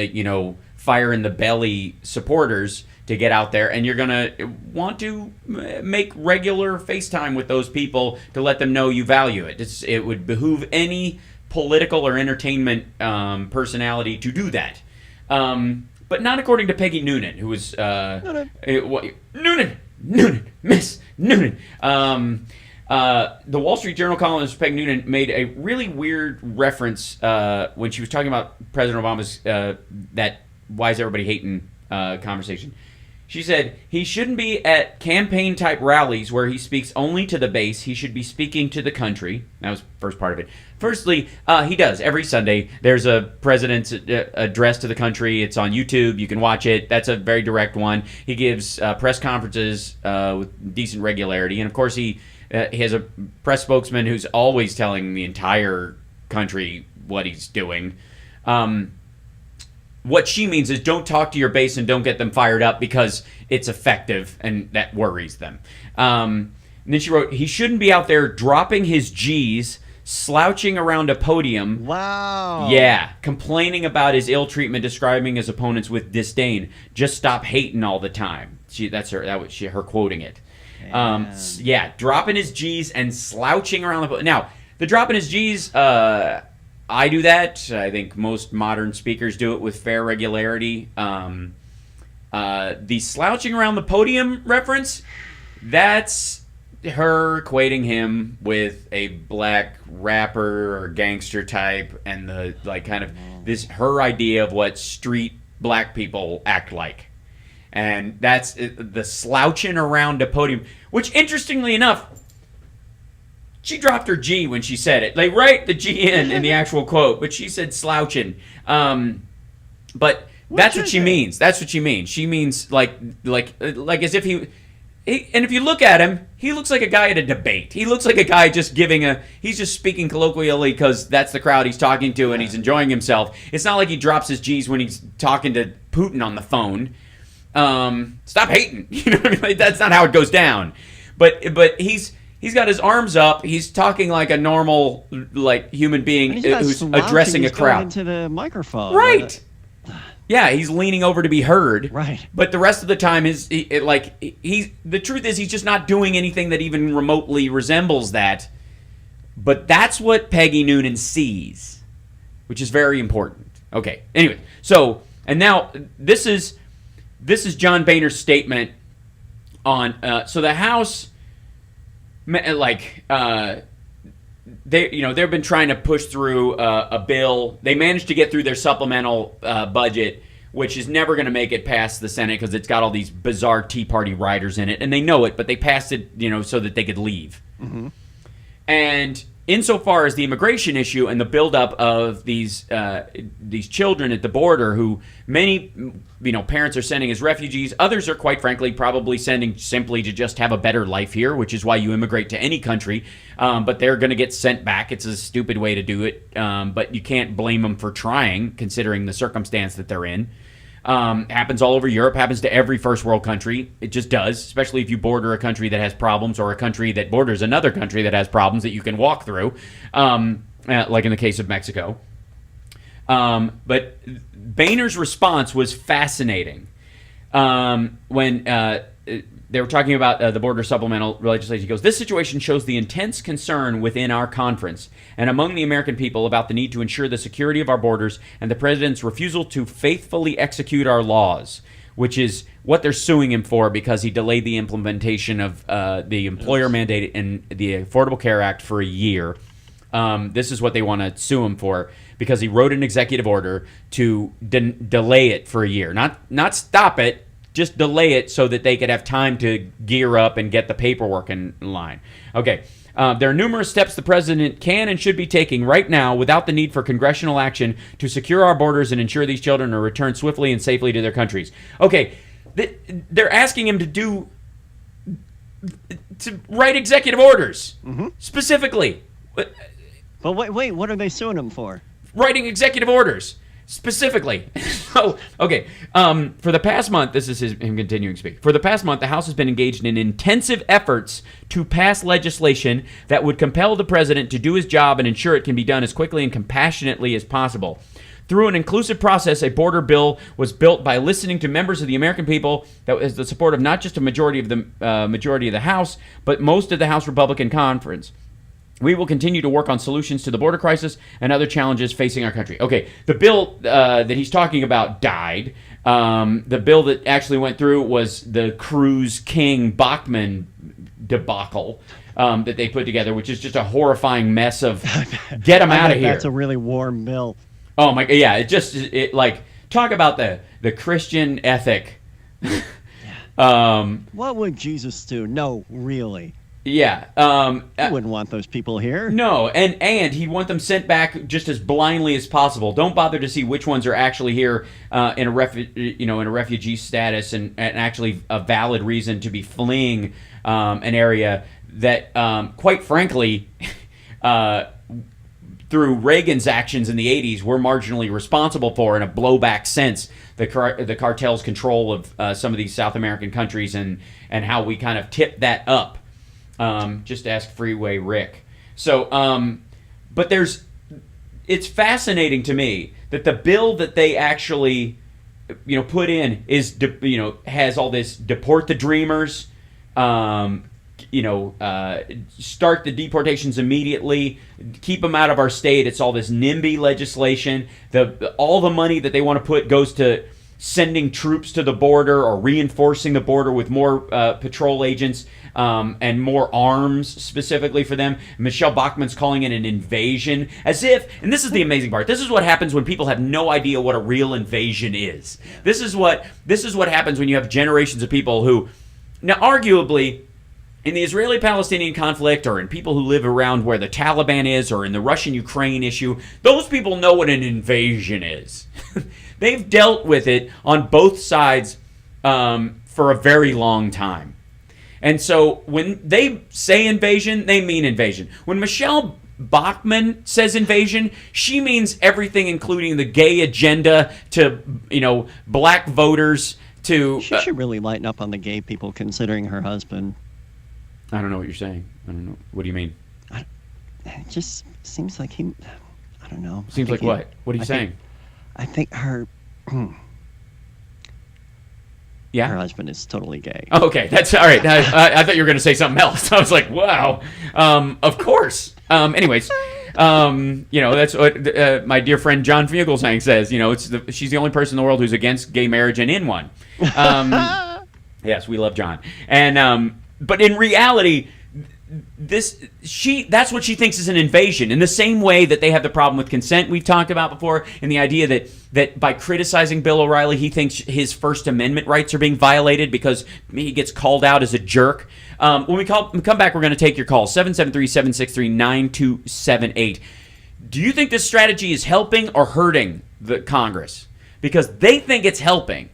fire in the belly supporters to get out there, and you're going to want to make regular FaceTime with those people to let them know you value it. It would behoove any political or entertainment personality to do that. But not according to Peggy Noonan, who was... Noonan! Miss Noonan! The Wall Street Journal columnist Peggy Noonan made a really weird reference when she was talking about President Obama's that why is everybody hating conversation. She said, he shouldn't be at campaign-type rallies where he speaks only to the base. He should be speaking to the country. That was the first part of it. Firstly, he does. Every Sunday, there's a president's address to the country. It's on YouTube. You can watch it. That's a very direct one. He gives press conferences with decent regularity. And, of course, he has a press spokesman who's always telling the entire country what he's doing. What she means is don't talk to your base and don't get them fired up because it's effective and that worries them. And then she wrote, he shouldn't be out there dropping his G's, slouching around a podium. Wow. Yeah, complaining about his ill treatment, describing his opponents with disdain. Just stop hating all the time. That was her quoting it. Dropping his G's and slouching around the podium. Now, the dropping his G's, I do that. I think most modern speakers do it with fair regularity. The slouching around the podium reference, that's her equating him with a black rapper or gangster type, and her idea of what street black people act like. And that's the slouching around a podium, which interestingly enough, she dropped her G when she said it. They write the G in the actual quote, but she said slouching. But that's what she means. That's what she means. She means like as if he and if you look at him, he looks like a guy at a debate. He looks like a guy just he's just speaking colloquially because that's the crowd he's talking to and he's enjoying himself. It's not like he drops his G's when he's talking to Putin on the phone. Stop hating. You know what I mean? Like, that's not how it goes down. But he's got his arms up. He's talking like a normal human being who's addressing a crowd. Into the microphone. Right. Yeah, he's leaning over to be heard. Right. But the rest of the time the truth is he's just not doing anything that even remotely resembles that. But that's what Peggy Noonan sees, which is very important. Okay. Anyway, so and now this is John Boehner's statement on so the House they've been trying to push through a bill. They managed to get through their supplemental budget, which is never going to make it past the Senate because it's got all these bizarre Tea Party riders in it, and they know it, but they passed it, so that they could leave. Mm-hmm. And insofar as the immigration issue and the buildup of these children at the border, who many parents are sending as refugees, others are quite frankly probably sending simply to just have a better life here, which is why you immigrate to any country. But they're going to get sent back. It's a stupid way to do it, but you can't blame them for trying, considering the circumstance that they're in. Happens all over Europe, happens to every first world country. It just does, especially if you border a country that has problems or a country that borders another country that has problems that you can walk through, like in the case of Mexico. But Boehner's response was fascinating. When they were talking about the border supplemental legislation, he goes, "This situation shows the intense concern within our conference and among the American people about the need to ensure the security of our borders and the president's refusal to faithfully execute our laws. which is what they're suing him for because he delayed the implementation of the employer mandate and the Affordable Care Act for a year. This is what they want to sue him for because he wrote an executive order to delay it for a year. Not stop it, just delay it so that they could have time to gear up and get the paperwork in line. Okay. There are numerous steps the president can and should be taking right now without the need for congressional action to secure our borders and ensure these children are returned swiftly and safely to their countries. Okay, they're asking him to write executive orders specifically. But wait, what are they suing him for? Writing executive orders. Specifically. So, okay. For the past month, this is him continuing to speak. For the past month, the House has been engaged in intensive efforts to pass legislation that would compel the president to do his job and ensure it can be done as quickly and compassionately as possible. Through an inclusive process, a border bill was built by listening to members of the American people that has the support of not just a majority of the House, but most of the House Republican Conference. We will continue to work on solutions to the border crisis and other challenges facing our country. Okay, the bill that he's talking about died. The bill that actually went through was the Cruz King Bachmann debacle that they put together, which is just a horrifying mess of get them out of here. That's a really warm bill. Oh my, yeah, it like talk about the Christian ethic. What would Jesus do? No, really. Yeah. I wouldn't want those people here. No, and he'd want them sent back just as blindly as possible. Don't bother to see which ones are actually here in a refugee status and actually a valid reason to be fleeing an area that, quite frankly, through Reagan's actions in the 80s, we're marginally responsible for in a blowback sense. The cartel's control of some of these South American countries and how we kind of tipped that up. Just ask Freeway Rick. So, but it's fascinating to me that the bill that they actually, put in is, has all this deport the dreamers, start the deportations immediately, keep them out of our state. It's all this NIMBY legislation. All the money that they want to put goes to sending troops to the border or reinforcing the border with more patrol agents and more arms specifically for them. Michelle Bachmann's calling it an invasion, as if, and this is the amazing part, this is what happens when people have no idea what a real invasion is. This is what happens when you have generations of people who, now arguably, in the Israeli-Palestinian conflict or in people who live around where the Taliban is or in the Russian-Ukraine issue, those people know what an invasion is. They've dealt with it on both sides for a very long time. And so when they say invasion, they mean invasion. When Michelle Bachmann says invasion, she means everything, including the gay agenda to, black voters to... She should really lighten up on the gay people, considering her husband. I don't know what you're saying. I don't know. What do you mean? It just seems like he... I don't know. Seems like what? What are you saying? I think her... Yeah? Her husband is totally gay. Oh, okay, that's all right. I thought you were going to say something else. I was like, wow. Of course. Anyways, that's what my dear friend John Fugelsang says. She's the only person in the world who's against gay marriage and in one. Yes, we love John. And but in reality, that's what she thinks is an invasion. In the same way that they have the problem with consent we've talked about before, and the idea that by criticizing Bill O'Reilly, he thinks his First Amendment rights are being violated because he gets called out as a jerk. When we come back, we're going to take your call, 773-763-9278. Do you think this strategy is helping or hurting the Congress? Because they think it's helping.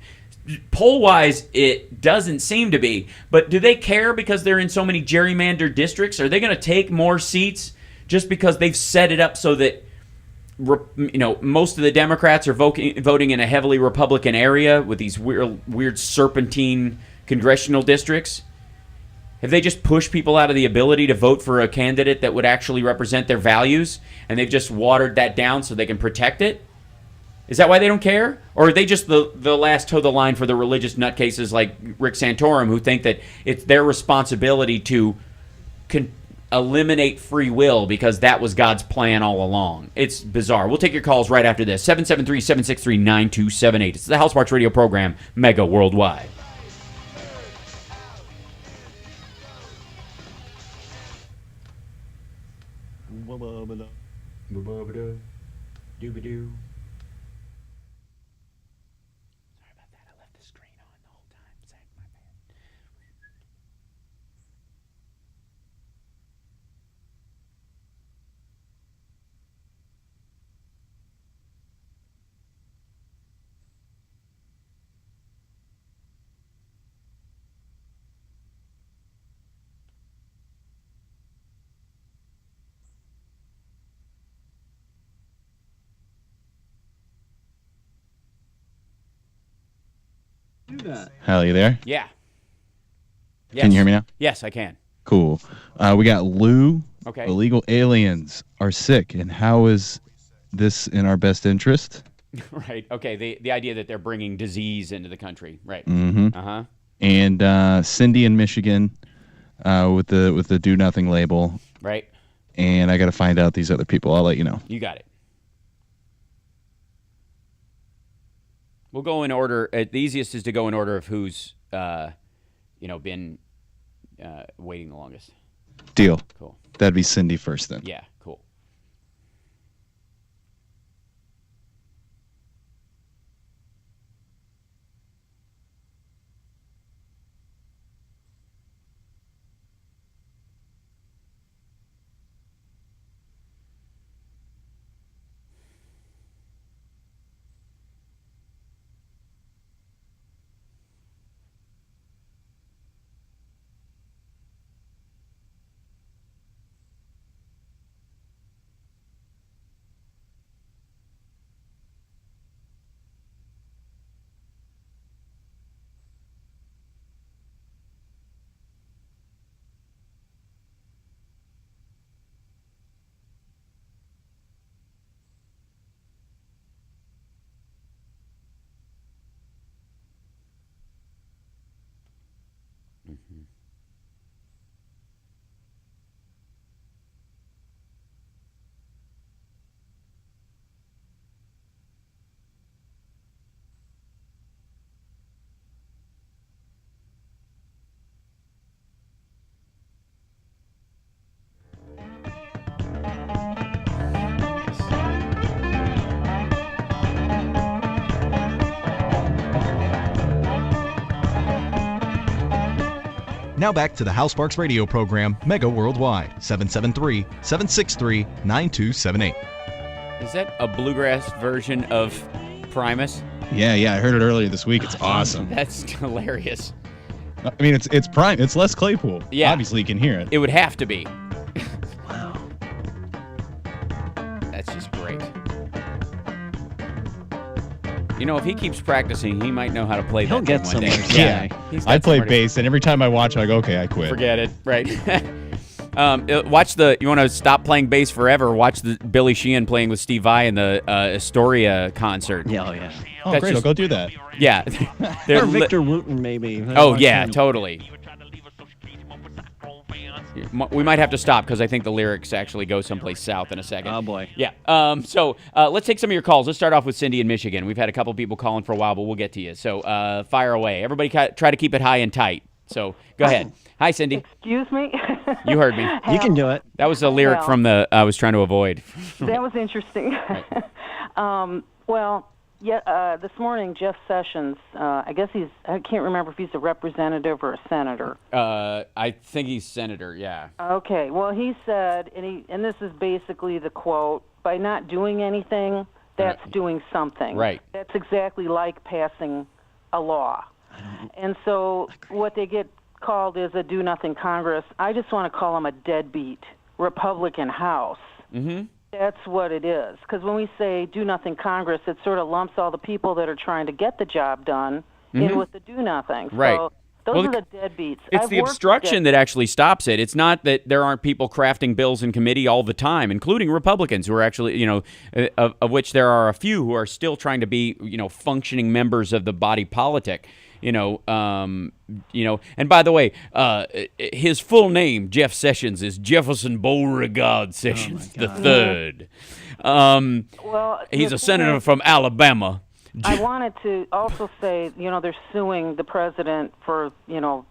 Poll-wise, it doesn't seem to be. But do they care because they're in so many gerrymandered districts? Are they going to take more seats just because they've set it up so that most of the Democrats are voting in a heavily Republican area with these weird serpentine congressional districts? Have they just pushed people out of the ability to vote for a candidate that would actually represent their values, and they've just watered that down so they can protect it? Is that why they don't care? Or are they just the last toe of the line for the religious nutcases like Rick Santorum who think that it's their responsibility to eliminate free will because that was God's plan all along. It's bizarre. We'll take your calls right after this. 773-763-9278. It's the House Sparks Radio program, Mega Worldwide. Doobadoo. Sorry about that. I left the screen on the whole time. Zach, my bad. Hal, you there? Yeah. Yes. Can you hear me now? Yes, I can. Cool. We got Lou. Okay. Illegal aliens are sick, and how is this in our best interest? Right. Okay. The idea that they're bringing disease into the country. Right. Mm-hmm. Uh-huh. And Cindy in Michigan with the do nothing label. Right. And I got to find out these other people. I'll let you know. You got it. We'll go in order. The easiest is to go in order of who's, been waiting the longest. Deal. Cool. That'd be Cindy first then. Yeah, cool. Mm-hmm. Now back to the Hal Sparks radio program, Mega Worldwide, 773-763-9278. Is that a bluegrass version of Primus? Yeah, I heard it earlier this week. It's awesome. That's hilarious. I mean, it's prime. It's Les Claypool. Yeah. Obviously, you can hear it. It would have to be. Wow. That's just great. You know, if he keeps practicing, he might know how to play He'll that get thing one day. somewhere. Yeah. I play bass, and every time I watch, I go, okay, I quit. Forget it. Right. You want to stop playing bass forever, watch the Billy Sheehan playing with Steve Vai in the Astoria concert. Yeah, oh yeah. Oh, That's great. I'll go do that. Yeah. Or Victor Wooten, maybe. Oh, yeah, totally. We might have to stop because I think the lyrics actually go someplace south in a second. Oh, boy. Yeah. So let's take some of your calls. Let's start off with Cindy in Michigan. We've had a couple people calling for a while, but we'll get to you. So fire away. Everybody try to keep it high and tight. So go ahead. Hi, Cindy. Excuse me? You heard me. You can do it. That was a lyric from the I was trying to avoid. That was interesting. This morning, Jeff Sessions, I can't remember if he's a representative or a senator. I think he's senator, yeah. Okay, well, he said, and this is basically the quote, by not doing anything, that's doing something. Right. That's exactly like passing a law. And so what they get called is a do-nothing Congress. I just want to call them a deadbeat Republican House. Mm-hmm. That's what it is. Because when we say do-nothing Congress, it sort of lumps all the people that are trying to get the job done in with the do-nothing. Right. So those are the deadbeats. It's the obstruction that actually stops it. It's not that there aren't people crafting bills in committee all the time, including Republicans who are actually, of which there are a few who are still trying to be, functioning members of the body politic. And by the way, his full name, Jeff Sessions, is Jefferson Beauregard Sessions the third. He's a senator from Alabama. I wanted to also say, they're suing the president for,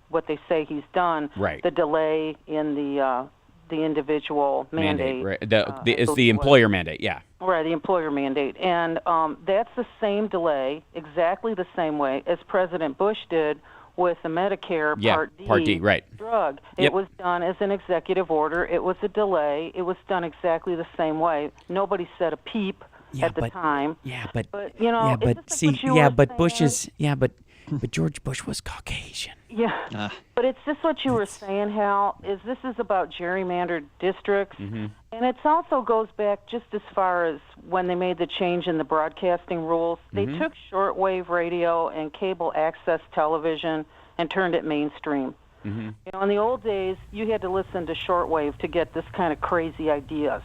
what they say he's done. Right. The delay in the individual mandate. Right. It's the employer mandate, yeah. Right, the employer mandate. And that's the same delay, exactly the same way as President Bush did with the Medicare Part D, right. drug. Yep. It was done as an executive order. It was a delay. It was done exactly the same way. Nobody said a peep at the time. Yeah, but George Bush was Caucasian. Yeah, but it's just what you were saying, Hal, is this is about gerrymandered districts, and it also goes back just as far as when they made the change in the broadcasting rules. They took shortwave radio and cable access television and turned it mainstream. In the old days, you had to listen to shortwave to get this kind of crazy ideas.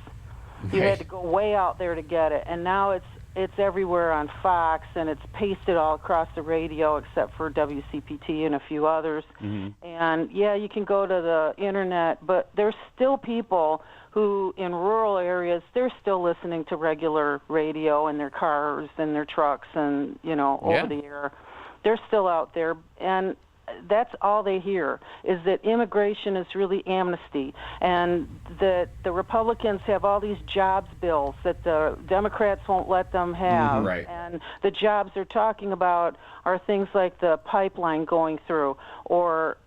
You had to go way out there to get it, and now it's everywhere on Fox, and it's pasted all across the radio except for WCPT and a few others. And, you can go to the Internet, but there's still people who, in rural areas, they're still listening to regular radio in their cars and their trucks and, over the air. They're still out there, and that's all they hear, is that immigration is really amnesty, and that the Republicans have all these jobs bills that the Democrats won't let them have. Right. And the jobs they're talking about are things like the pipeline going through, or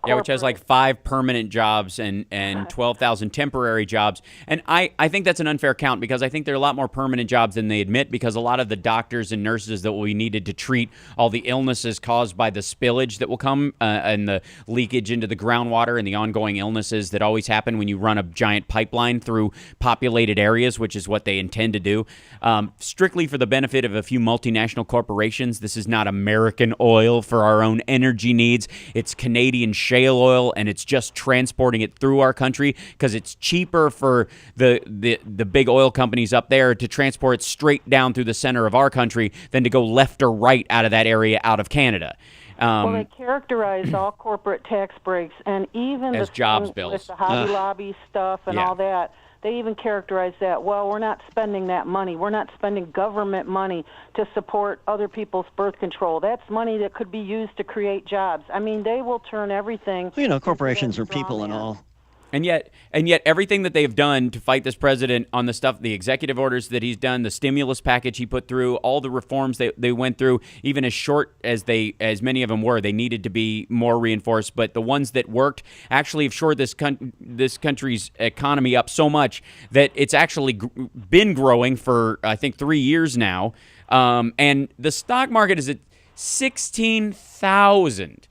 which has like 5 permanent jobs and 12,000 temporary jobs. And I think that's an unfair count, because I think there are a lot more permanent jobs than they admit, because a lot of the doctors and nurses that we needed to treat all the illnesses caused by the spillage that will come and the leakage into the groundwater and the ongoing illnesses that always happen when you run a giant pipeline through populated areas, which is what they intend to do. Strictly for the benefit of a few multinational corporations, this is not American oil for our own energy needs. It's Canadian shale oil, and it's just transporting it through our country because it's cheaper for the big oil companies up there to transport it straight down through the center of our country than to go left or right out of that area out of Canada. They characterize all corporate tax breaks and even as the jobs thing bills with the Hobby Lobby stuff and all that. They even characterize that, we're not spending that money. We're not spending government money to support other people's birth control. That's money that could be used to create jobs. I mean, they will turn everything. Corporations are people and all. And yet everything that they've done to fight this president on the stuff, the executive orders that he's done, the stimulus package he put through, all the reforms they went through, even as short as many of them were, they needed to be more reinforced. But the ones that worked actually have shored this country's economy up so much that it's actually been growing for, I think, 3 years now. And the stock market is at 16,000.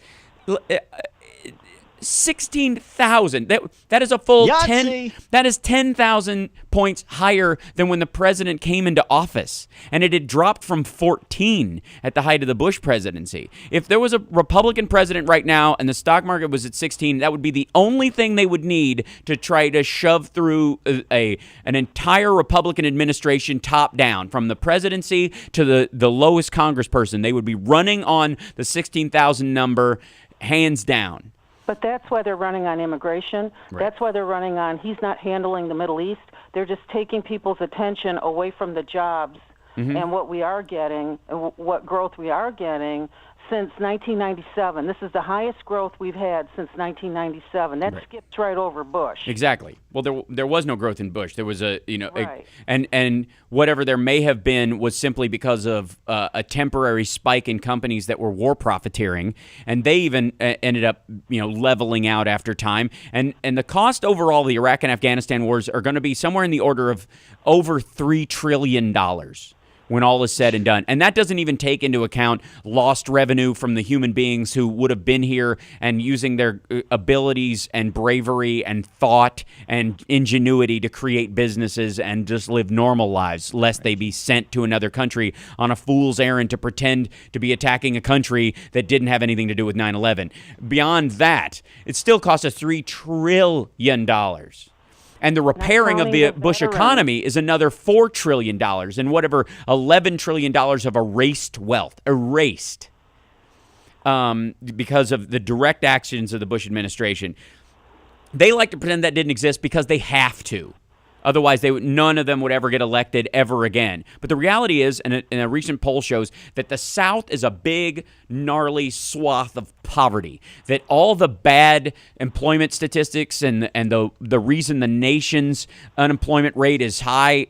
16,000. That is a full Yahtzee. 10. That is 10,000 points higher than when the president came into office, and it had dropped from 14 at the height of the Bush presidency. If there was a Republican president right now and the stock market was at 16, that would be the only thing they would need to try to shove through an entire Republican administration top down, from the presidency to the lowest congressperson. They would be running on the 16,000 number, hands down. But that's why they're running on immigration. Right. That's why they're running on he's not handling the Middle East. They're just taking people's attention away from the jobs and what we are getting, what growth we are getting since 1997. This is the highest growth we've had since 1997. That skips right over Bush. Exactly. Well, there was no growth in Bush. There was Right. and whatever there may have been was simply because of a temporary spike in companies that were war profiteering, and they even ended up leveling out after time. And the cost overall of the Iraq and Afghanistan wars are going to be somewhere in the order of over $3 trillion. When all is said and done. And that doesn't even take into account lost revenue from the human beings who would have been here and using their abilities and bravery and thought and ingenuity to create businesses and just live normal lives, lest they be sent to another country on a fool's errand to pretend to be attacking a country that didn't have anything to do with 9/11. Beyond that, it still cost us $3 trillion. And the repairing of the Bush economy is another $4 trillion and whatever $11 trillion of erased wealth. Erased. because of the direct actions of the Bush administration. They like to pretend that didn't exist because they have to. Otherwise, none of them would ever get elected ever again. But the reality is, and a recent poll shows, that the South is a big, gnarly swath of poverty. That all the bad employment statistics and the reason the nation's unemployment rate is high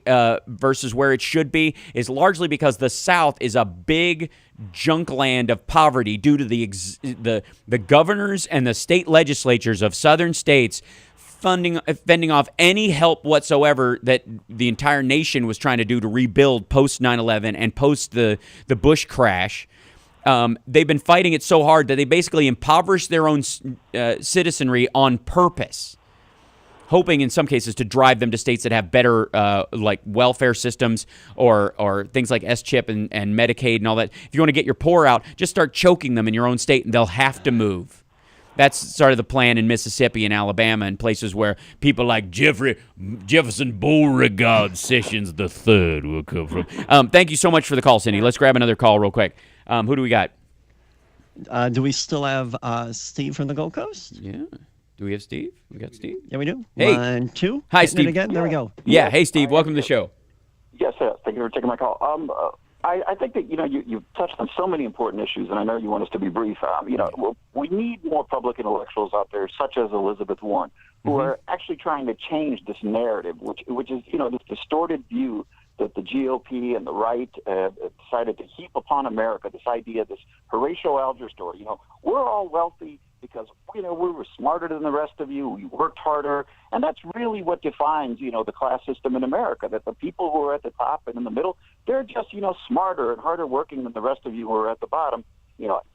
versus where it should be is largely because the South is a big junk land of poverty due to the governors and the state legislatures of southern states fending off any help whatsoever that the entire nation was trying to do to rebuild post 9/11 and post the Bush crash. They've been fighting it so hard that they basically impoverished their own citizenry on purpose, hoping in some cases to drive them to states that have better like welfare systems or things like S-chip and Medicaid and all that. If you want to get your poor out, just start choking them in your own state and they'll have to move. That's sort of the plan in Mississippi and Alabama and places where people like Jefferson Beauregard Sessions III will come from. Thank you so much for the call, Cindy. Let's grab another call real quick. Who do we got? Do we still have Steve from the Gold Coast? Yeah. Do we have Steve? We got Steve? Yeah, we do. Hey. 1, 2. Hi, Hitting it Steve. again. There we go. Yeah. Hey, Steve. Welcome to the show. Yes, thank you for taking my call. I think that you've touched on so many important issues, and I know you want us to be brief. We need more public intellectuals out there, such as Elizabeth Warren, who are actually trying to change this narrative, which is this distorted view that the GOP and the right decided to heap upon America. This idea, this Horatio Alger story. We're all wealthy because we were smarter than the rest of you. We worked harder, and that's really what defines the class system in America. That the people who are at the top and in the middle, they're just smarter and harder working than the rest of you who are at the bottom.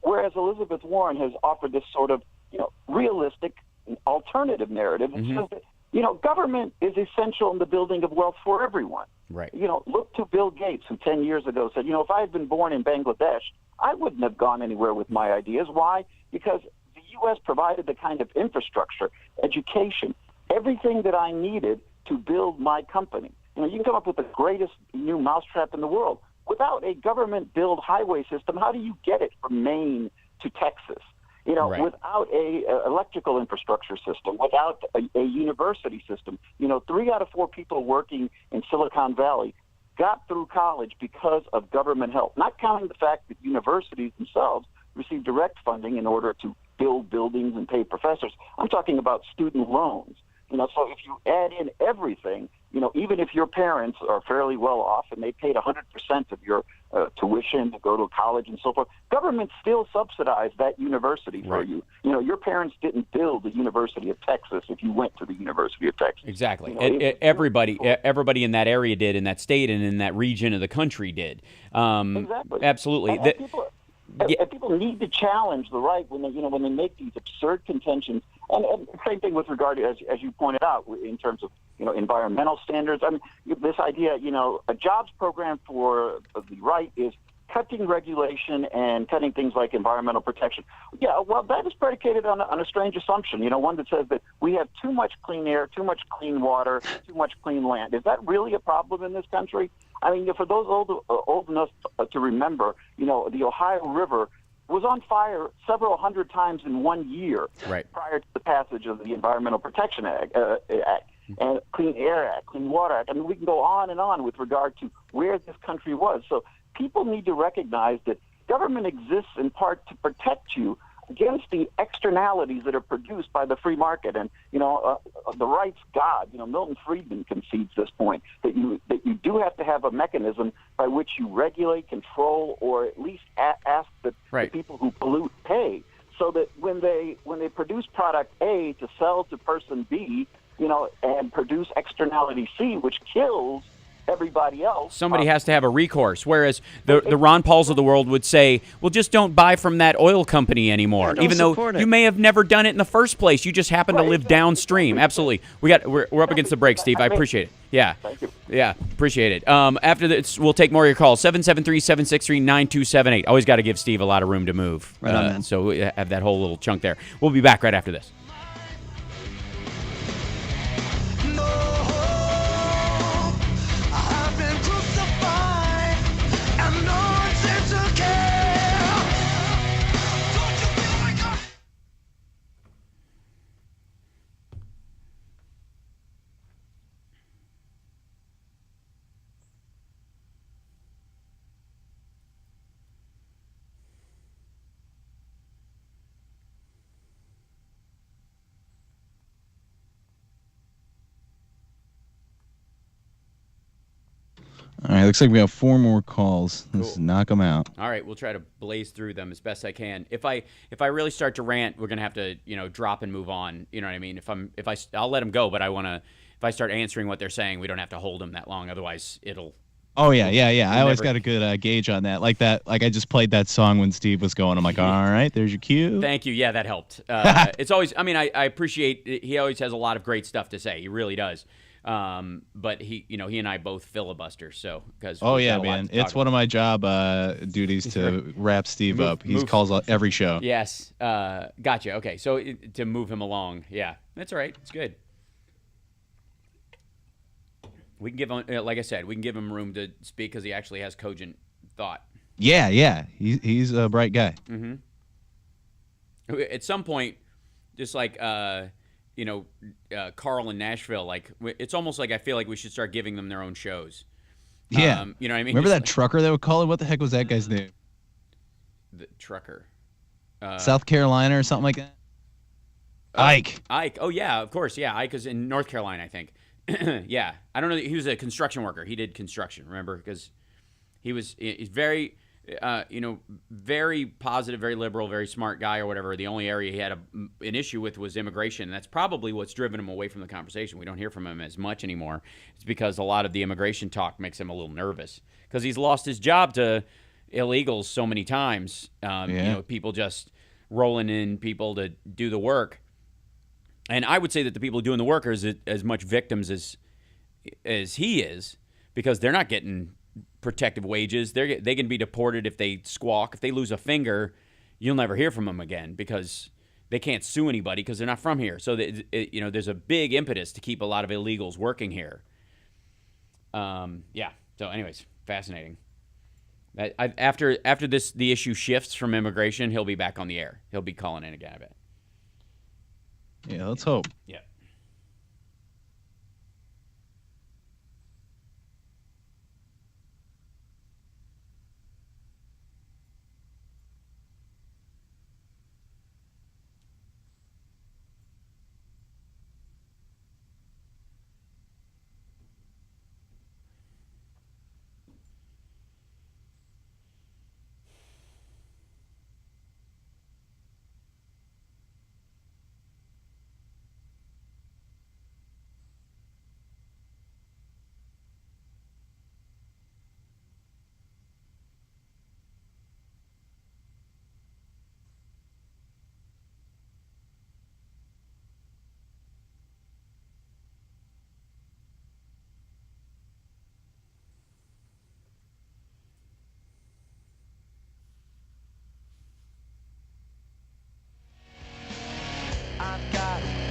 Whereas Elizabeth Warren has offered this sort of realistic alternative narrative that says that government is essential in the building of wealth for everyone. Right. Look to Bill Gates, who 10 years ago said, if I had been born in Bangladesh, I wouldn't have gone anywhere with my ideas. Why? Because the U.S. provided the kind of infrastructure, education, everything that I needed to build my company. You can come up with the greatest new mousetrap in the world. Without a government-built highway system, how do you get it from Maine to Texas? Right. Without a electrical infrastructure system, without a university system, 3 out of 4 people working in Silicon Valley got through college because of government help, not counting the fact that universities themselves receive direct funding in order to build buildings and pay professors. I'm talking about student loans. So if you add in everything, even if your parents are fairly well off and they paid 100% of your tuition to go to college and so forth, government still subsidized that university for you. Your parents didn't build the University of Texas if you went to the University of Texas. Exactly. Everybody in that area did, in that state and in that region of the country did. Exactly. Absolutely. And people need to challenge the right when they make these absurd contentions. And same thing with regard to, as you pointed out, in terms of environmental standards. I mean, this idea, a jobs program for the right is cutting regulation and cutting things like environmental protection. Yeah, well, that is predicated on a strange assumption. One that says that we have too much clean air, too much clean water, too much clean land. Is that really a problem in this country? I mean, for those old enough to remember, the Ohio River was on fire several hundred times in 1 year prior to the passage of the Environmental Protection Act and Clean Air Act, Clean Water Act. I mean, we can go on and on with regard to where this country was. So people need to recognize that government exists in part to protect you against the externalities that are produced by the free market. And, the right's God, Milton Friedman concedes this point, that you do have to have a mechanism by which you regulate, control, or at least ask that the people who pollute pay, so that when they produce product A to sell to person B, and produce externality C, which kills everybody else. Somebody has to have a recourse, whereas the Ron Pauls of the world would say, well, just don't buy from that oil company anymore, even though you may have never done it in the first place. You just happen to live downstream. Absolutely. We're up against the break, Steve. I appreciate it. Yeah. Thank you. Yeah, appreciate it. After this, we'll take more of your calls. 773-763-9278. Always got to give Steve a lot of room to move. Right on, man. So we have that whole little chunk there. We'll be back right after this. All right, looks like we have 4 more calls. Let's knock them out. All right, we'll try to blaze through them as best I can. If I really start to rant, we're gonna have to drop and move on. You know what I mean? I'll let them go, but if I start answering what they're saying, we don't have to hold them that long. Otherwise, it'll. Oh yeah. I always got a good gauge on that. Like I just played that song when Steve was going. I'm like, all right, there's your cue. Thank you. Yeah, that helped. It's always. I mean, I appreciate. He always has a lot of great stuff to say. He really does. But he and I both filibuster. So because man, it's one of my job duties to wrap Steve up. He calls every show. Yes. Gotcha. Okay. So to move him along. Yeah, that's all right. It's good. We can give him, like I said, we can give him room to speak because he actually has cogent thought. Yeah. He's a bright guy. Mm-hmm. At some point, just like Carl in Nashville, like it's almost like I feel like we should start giving them their own shows. Yeah. You know what I mean? Remember that trucker that would call it? What the heck was that guy's name? The trucker. South Carolina or something like that? Ike. Ike. Oh, yeah, of course. Yeah, Ike is in North Carolina, I think. Yeah. I don't know. He was a construction worker. He did construction, remember? Because he's very, very positive, very liberal, very smart guy or whatever. The only area he had an issue with was immigration. And that's probably what's driven him away from the conversation. We don't hear from him as much anymore. It's because a lot of the immigration talk makes him a little nervous because he's lost his job to illegals so many times. People just rolling in people to do the work. And I would say that the people doing the work are as much victims as he is because they're not getting protective wages. They can be deported if they squawk. If they lose a finger, you'll never hear from them again because they can't sue anybody because they're not from here. So there's a big impetus to keep a lot of illegals working here. Yeah. So anyways, fascinating. After the issue shifts from immigration, he'll be back on the air. He'll be calling in again, I bet. Yeah, let's hope. Yeah.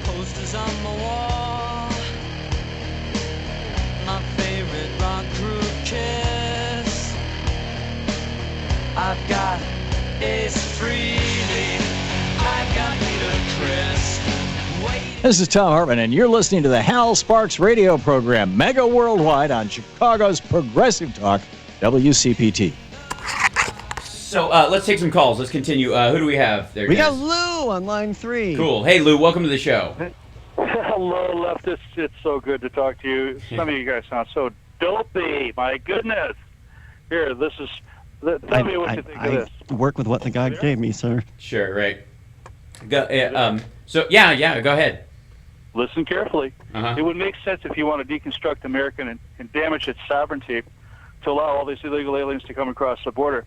Posters on the wall, my favorite rock group Kiss. I've got Ace Frehley, I've got Peter Criss. This is Tom Hartman, and you're listening to the Hal Sparks radio program, Mega Worldwide on Chicago's Progressive Talk, WCPT. So let's take some calls. Let's continue. Who do we have there? We got Lou on line 3. Cool. Hey, Lou, welcome to the show. Hello, leftists. It's so good to talk to you. Some of you guys sound so dopey. My goodness. Here, tell me what you think of this. I work with what the God gave me, sir. Sure, right. Go ahead. Listen carefully. Uh-huh. It would make sense if you want to deconstruct America and damage its sovereignty to allow all these illegal aliens to come across the border.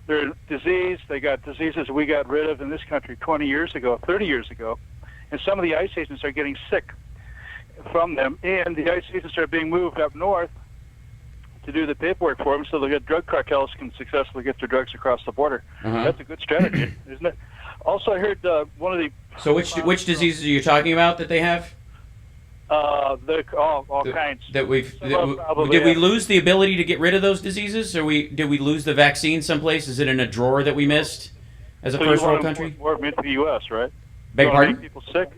They're disease. They got diseases we got rid of in this country 20 years ago, 30 years ago. And some of the ICE agents are getting sick from them. And the ICE agents are being moved up north to do the paperwork for them so the drug cartels can successfully get their drugs across the border. Uh-huh. That's a good strategy, isn't it? Also, I heard one of the... So which diseases are you talking about that they have? All kinds. Did we lose the ability to get rid of those diseases? Or did we lose the vaccine someplace? Is it in a drawer that we missed as a first world country? You want to import more into the U.S., right? Beg pardon? Make people sick?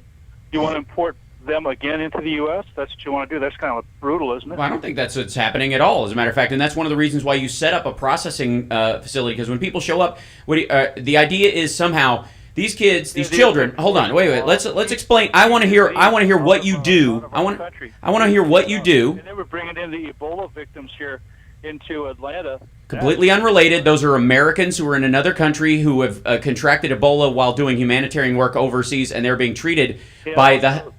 You want to import them again into the U.S.? That's what you want to do. That's kind of brutal, isn't it? Well, I don't think that's what's happening at all, as a matter of fact. And that's one of the reasons why you set up a processing facility. Because when people show up, the idea is somehow... These kids, these children. Hold on, wait. Let's explain. I want to hear what you do. I want to hear what you do. And they were bringing in the Ebola victims here into Atlanta. Completely unrelated. Those are Americans who are in another country who have contracted Ebola while doing humanitarian work overseas, and they're being treated by the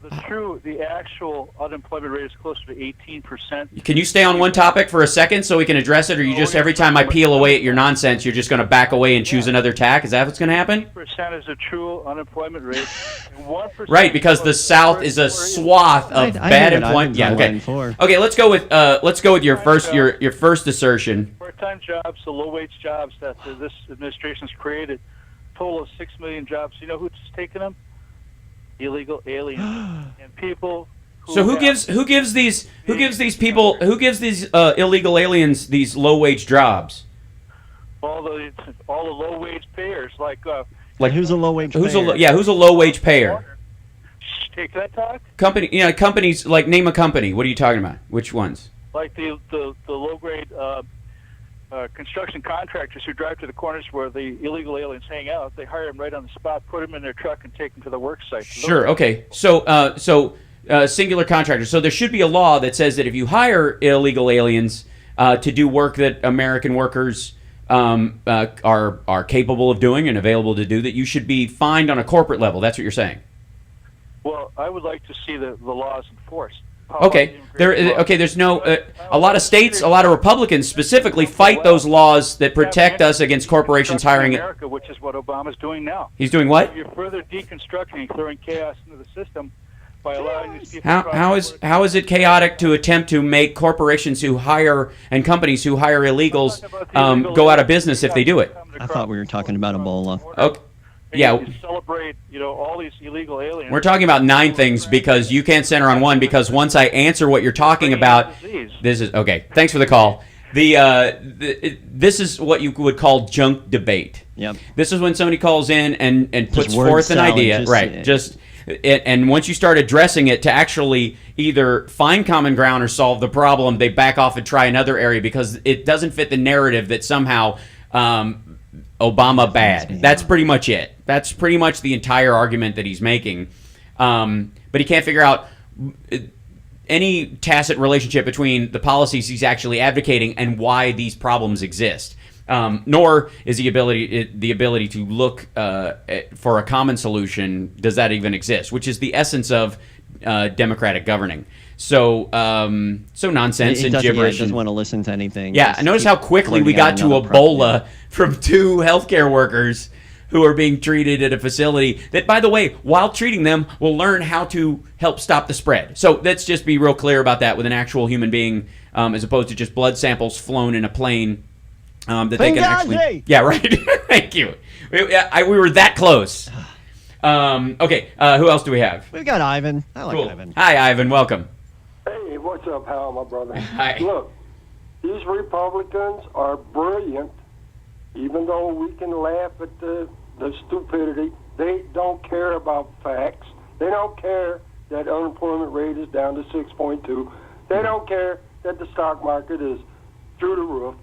actual unemployment rate is closer to 18%. Can you stay on one topic for a second so we can address it, or you just every time I peel away at your nonsense, you're just going to back away and choose another tack? Is that what's going to happen? 18% is a true unemployment rate. And 1% right, because the South is a swath of bad employment. Yeah, okay. Okay, let's go with your first assertion. Part-time jobs, the low-wage jobs that this administration's created, total of 6 million jobs. You know who's taking them? Illegal aliens and people. Who gives these illegal aliens these low-wage jobs? All the low-wage payers, like who's a low-wage payer? Who's a low-wage payer? Take that talk. Companies like name a company. What are you talking about? Which ones? Like the low-grade construction contractors who drive to the corners where the illegal aliens hang out. They hire them right on the spot, put them in their truck, and take them to the work site. Sure. Okay. So singular contractors. So there should be a law that says that if you hire illegal aliens to do work that American workers are capable of doing and available to do, that you should be fined on a corporate level. That's what you're saying. Well, I would like to see the laws enforced. Okay. There's no. A lot of states, a lot of Republicans specifically fight those laws that protect us against corporations hiring. America, which is what Obama's doing now. He's doing what? You're further deconstructing and throwing chaos into the system by allowing these people. How is it chaotic to attempt to make corporations who hire and companies who hire illegals go out of business if they do it? I thought we were talking about Ebola. Okay. Yeah. You celebrate, all these illegal aliens. We're talking about 9 things because you can't center on one, because once I answer what you're talking about, this is okay. Thanks for the call. This is what you would call junk debate. Yep. This is when somebody calls in and puts forth an idea, right? And once you start addressing it to actually either find common ground or solve the problem, they back off and try another area because it doesn't fit the narrative that somehow Obama bad. That's pretty much it. That's pretty much the entire argument that he's making. But he can't figure out any tacit relationship between the policies he's actually advocating and why these problems exist. Nor is the ability to look for a common solution. Does that even exist? Which is the essence of democratic governing. So nonsense and gibberish. He doesn't want to listen to anything. Yeah, notice how quickly we got to Ebola from 2 healthcare workers who are being treated at a facility that, by the way, while treating them, will learn how to help stop the spread. So let's just be real clear about that with an actual human being, as opposed to just blood samples flown in a plane that they can actually. Yeah, right. Thank you. We were that close. Okay, who else do we have? We've got Ivan. I like Ivan. Hi, Ivan. Welcome. Hey, what's up, Hal, my brother? Hi. Look, these Republicans are brilliant, even though we can laugh at the stupidity. They don't care about facts. They don't care that unemployment rate is down to 6.2. They don't care that the stock market is through the roof.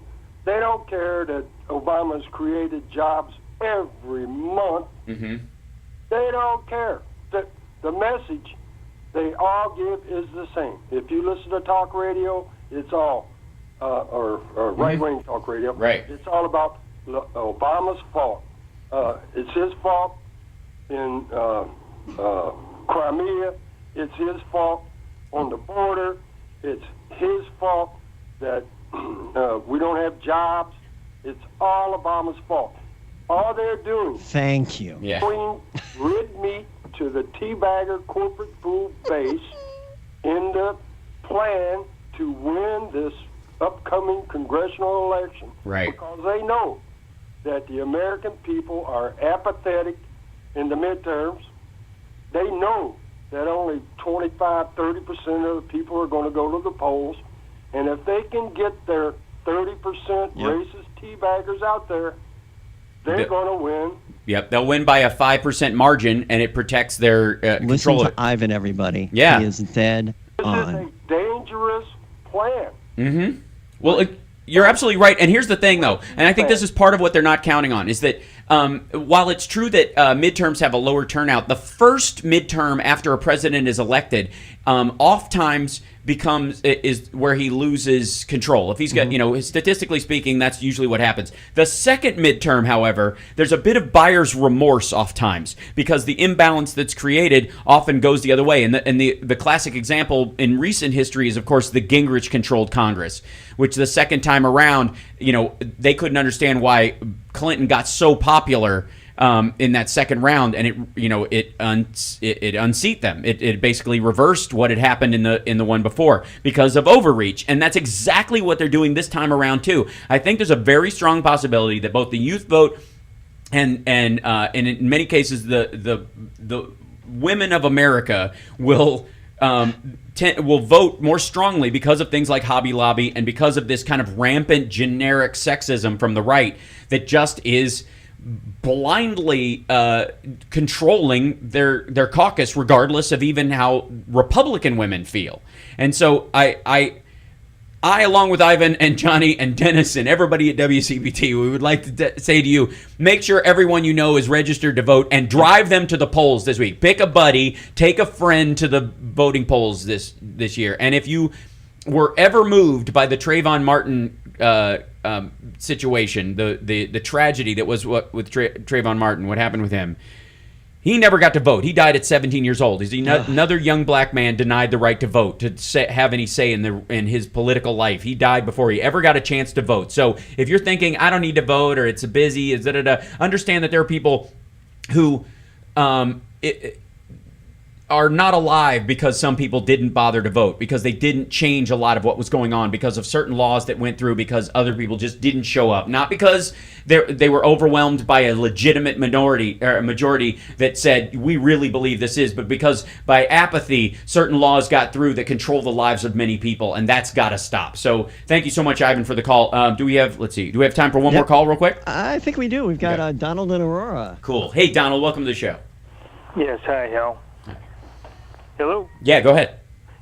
They don't care that Obama's created jobs every month. Mm-hmm. They don't care. The message they all give is the same. If you listen to talk radio, it's all, or right-wing talk radio. Right. It's all about Obama's fault. It's his fault in Crimea. It's his fault on the border. It's his fault that we don't have jobs. It's all Obama's fault. All they're doing bringing red meat to the teabagger corporate food base in the plan to win this upcoming congressional election. Right. Because they know that the American people are apathetic in the midterms. They know that only 25-30% of the people are going to go to the polls. And if they can get their 30% racist teabaggers out there, they're going to win. Yep, they'll win by a 5% margin, and it protects their control. Listen to Ivan, everybody. Yeah. He is dead on. This is a dangerous plan. Mm-hmm. Well, you're absolutely right. And here's the thing, though, and I think this is part of what they're not counting on, is that while it's true that midterms have a lower turnout, the first midterm after a president is elected oftentimes is where he loses control. If he's got, statistically speaking, that's usually what happens. The second midterm, however, there's a bit of buyer's remorse oftentimes because the imbalance that's created often goes the other way. And the classic example in recent history is, of course, the Gingrich-controlled Congress, which the second time around, they couldn't understand why Clinton got so popular in that second round, and it unseat them. It basically reversed what had happened in the one before because of overreach, and that's exactly what they're doing this time around too. I think there's a very strong possibility that both the youth vote and in many cases the women of America will vote more strongly because of things like Hobby Lobby and because of this kind of rampant generic sexism from the right that just is blindly controlling their caucus, regardless of even how Republican women feel. And so I along with Ivan and Johnny and Dennis and everybody at WCPT, we would like to say to you, make sure everyone you know is registered to vote and drive them to the polls this week. Pick a buddy, take a friend to the voting polls this year. And if you were ever moved by the Trayvon Martin situation, the tragedy that was with Trayvon Martin, what happened with him. He never got to vote. He died at 17 years old. He's another young black man denied the right to vote, to have any say in his political life. He died before he ever got a chance to vote. So if you're thinking, I don't need to vote, or it's busy, understand that there are people who are not alive because some people didn't bother to vote, because they didn't change a lot of what was going on, because of certain laws that went through, because other people just didn't show up. Not because they were overwhelmed by a legitimate minority or a majority that said, we really believe this is, but because by apathy, certain laws got through that control the lives of many people, and that's got to stop. So thank you so much, Ivan, for the call. Do we have time for one more call real quick? I think we do. We've got Donald in Aurora. Cool. Hey, Donald, welcome to the show. Yes, hi, Hal. Hello? Yeah, go ahead.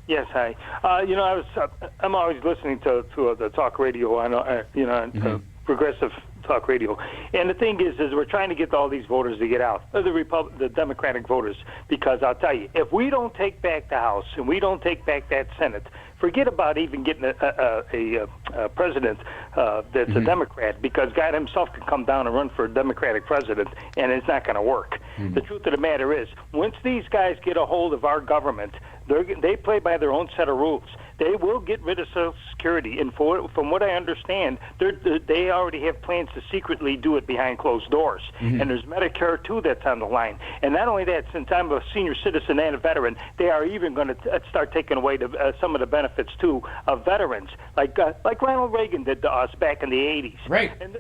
Yes, hi. I'm always listening to the talk radio on progressive talk radio, and the thing is we're trying to get all these voters to get out, the Democratic voters, because I'll tell you, if we don't take back the House and we don't take back that Senate, forget about even getting a president that's a Democrat, because God himself can come down and run for a Democratic president, and it's not going to work. The truth of the matter is, once these guys get a hold of our government, they play by their own set of rules. They will get rid of Social Security, and from what I understand, they already have plans to secretly do it behind closed doors. And there's Medicare, too, that's on the line. And not only that, since I'm a senior citizen and a veteran, they are even going to start taking away some of the benefits, too, of veterans, like Ronald Reagan did to us back in the 80s. Right. And,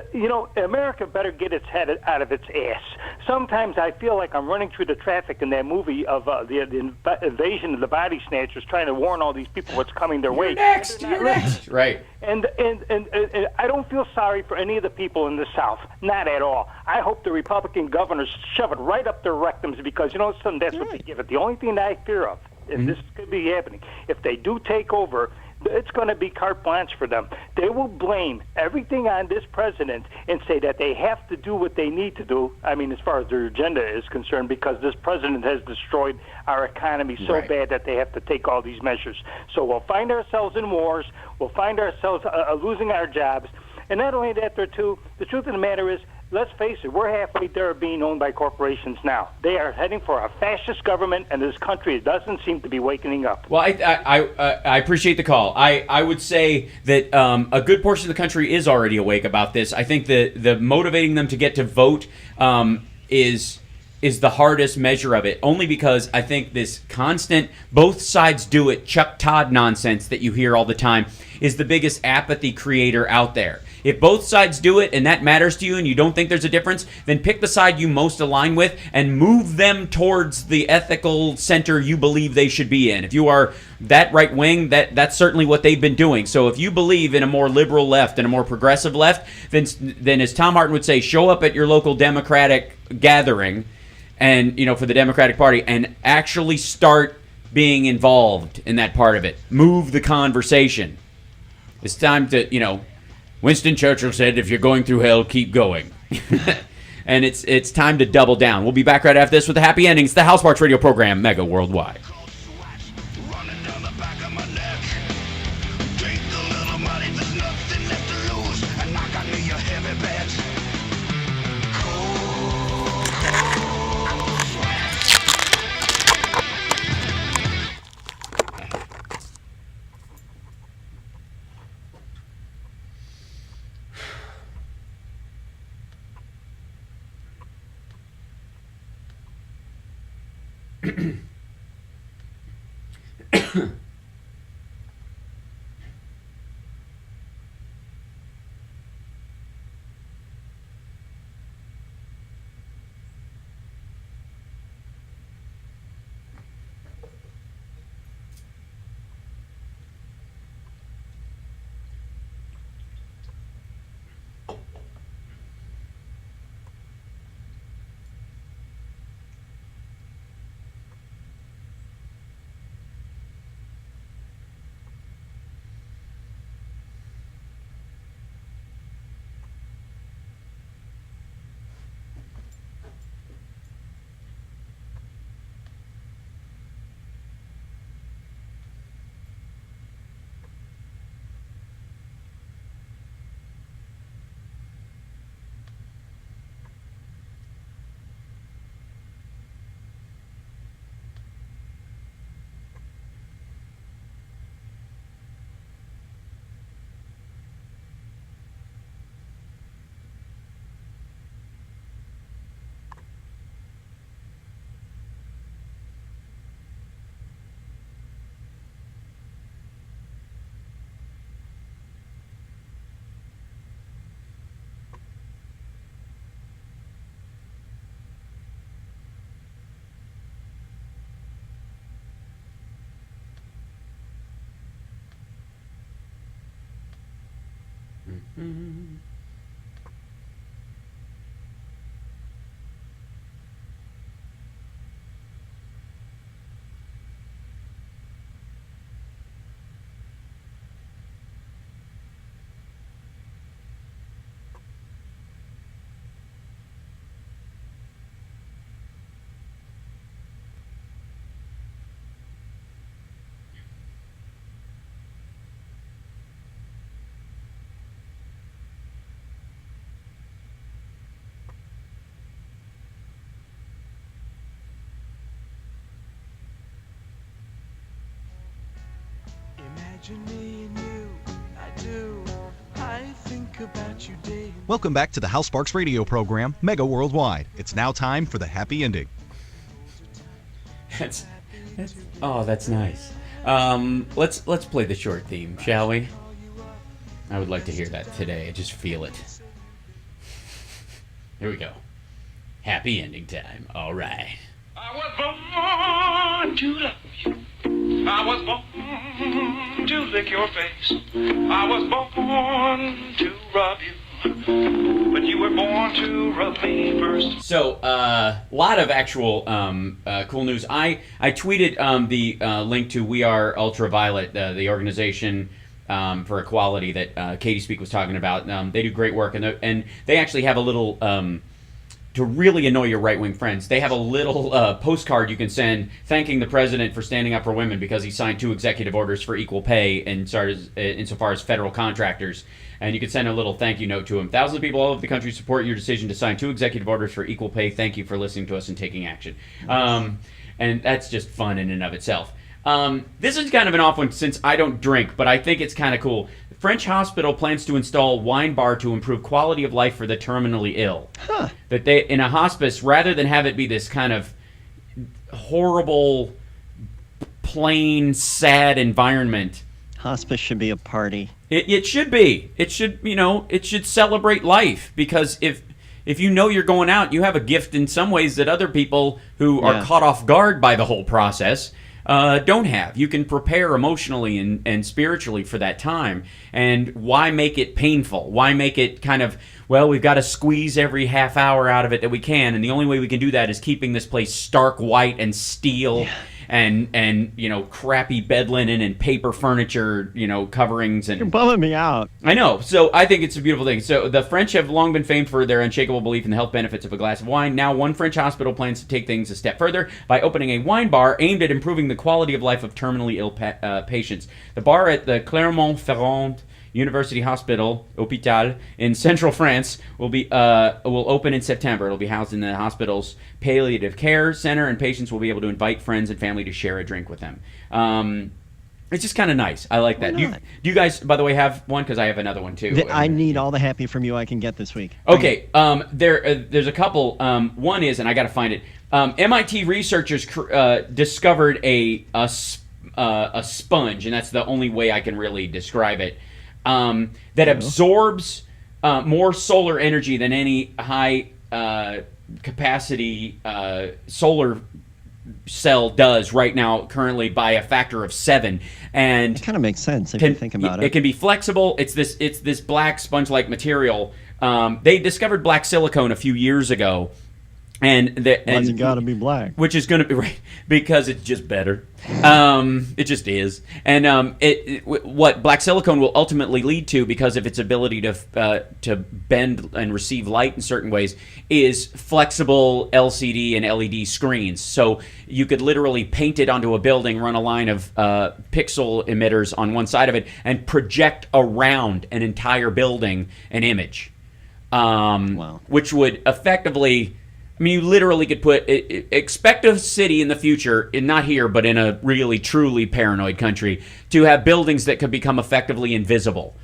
America better get its head out of its ass. Sometimes I feel like I'm running through the traffic in that movie of the invasion of the body snatchers, trying to warn all these people what's coming their way. You're next. Right. And I don't feel sorry for any of the people in the South. Not at all. I hope the Republican governors shove it right up their rectums, because, that's what they give it. The only thing that I fear of, and this could be happening, if they do take over, it's going to be carte blanche for them. They will blame everything on this president and say that they have to do what they need to do, as far as their agenda is concerned, because this president has destroyed our economy so bad that they have to take all these measures. So we'll find ourselves in wars. We'll find ourselves losing our jobs. And not only that, the truth of the matter is, let's face it, we're halfway there being owned by corporations now. They are heading for a fascist government, and this country doesn't seem to be waking up. Well, I appreciate the call. I would say that a good portion of the country is already awake about this. I think the motivating them to get to vote is the hardest measure of it, only because I think this constant both sides do it Chuck Todd nonsense that you hear all the time is the biggest apathy creator out there. If both sides do it and that matters to you and you don't think there's a difference, then pick the side you most align with and move them towards the ethical center you believe they should be in. If you are that right wing, that's certainly what they've been doing. So if you believe in a more liberal left and a more progressive left, then as Tom Harton would say, show up at your local Democratic gathering and for the Democratic Party and actually start being involved in that part of it. Move the conversation. It's time to, Winston Churchill said, if you're going through hell, keep going. and it's time to double down. We'll be back right after this with the happy endings. The House Sparks Radio program, Mega Worldwide. Imagine me and you, I do. I think about you day. Welcome back to the House Sparks Radio program, Mega Worldwide. It's now time for the happy ending. That's nice. Let's play the short theme, shall we? I would like to hear that today. I just feel it. Here we go. Happy ending time. All right. I was born to love you. I was born to lick your face. I was born to rub you. But you were born to rub me first. So, lot of actual cool news. I tweeted the link to We Are Ultraviolet, the organization for equality that Katie Speak was talking about. They do great work, and they actually have a little... to really annoy your right-wing friends, they have a little postcard you can send thanking the president for standing up for women because he signed 2 executive orders for equal pay insofar as federal contractors. And you can send a little thank you note to him. Thousands of people all over the country support your decision to sign 2 executive orders for equal pay. Thank you for listening to us and taking action. And that's just fun in and of itself. This is kind of an off one since I don't drink, but I think it's kind of cool. French hospital plans to install wine bar to improve quality of life for the terminally ill. Huh. That they, in a hospice, rather than have it be this kind of horrible, plain, sad environment. Hospice should be a party. It should be. It should, it should celebrate life, because if you know you're going out, you have a gift in some ways that other people who are caught off guard by the whole process don't have. You can prepare emotionally and spiritually for that time. And why make it painful? Why make it kind of, well, we've got to squeeze every half hour out of it that we can, and the only way we can do that is keeping this place stark white and steel and crappy bed linen and paper furniture, coverings. And you're bumming me out. I know. So I think it's a beautiful thing. So the French have long been famed for their unshakable belief in the health benefits of a glass of wine. Now one French hospital plans to take things a step further by opening a wine bar aimed at improving the quality of life of terminally ill patients. The bar at the Clermont-Ferrand University Hospital, Hôpital, in central France will open in September. It'll be housed in the hospital's palliative care center, and patients will be able to invite friends and family to share a drink with them. It's just kind of nice. I like that. Do you guys, by the way, have one? Because I have another one too. I need all the happy from you I can get this week. Okay. There's a couple. One is, and I got to find it. MIT researchers discovered a sponge, and that's the only way I can really describe it. That absorbs more solar energy than any high capacity solar cell does right now currently by a factor of 7. And it kind of makes sense if you think about it. It can be flexible. It's this black sponge-like material. They discovered black silicone a few years ago. And it's got to be black, which is going to be right because it's just better. It just is, and what black silicone will ultimately lead to, because of its ability to bend and receive light in certain ways, is flexible LCD and LED screens. So you could literally paint it onto a building, run a line of pixel emitters on one side of it, and project around an entire building an image, which would effectively. I mean, you literally could expect a city in the future, not here, but in a really, truly paranoid country, to have buildings that could become effectively invisible.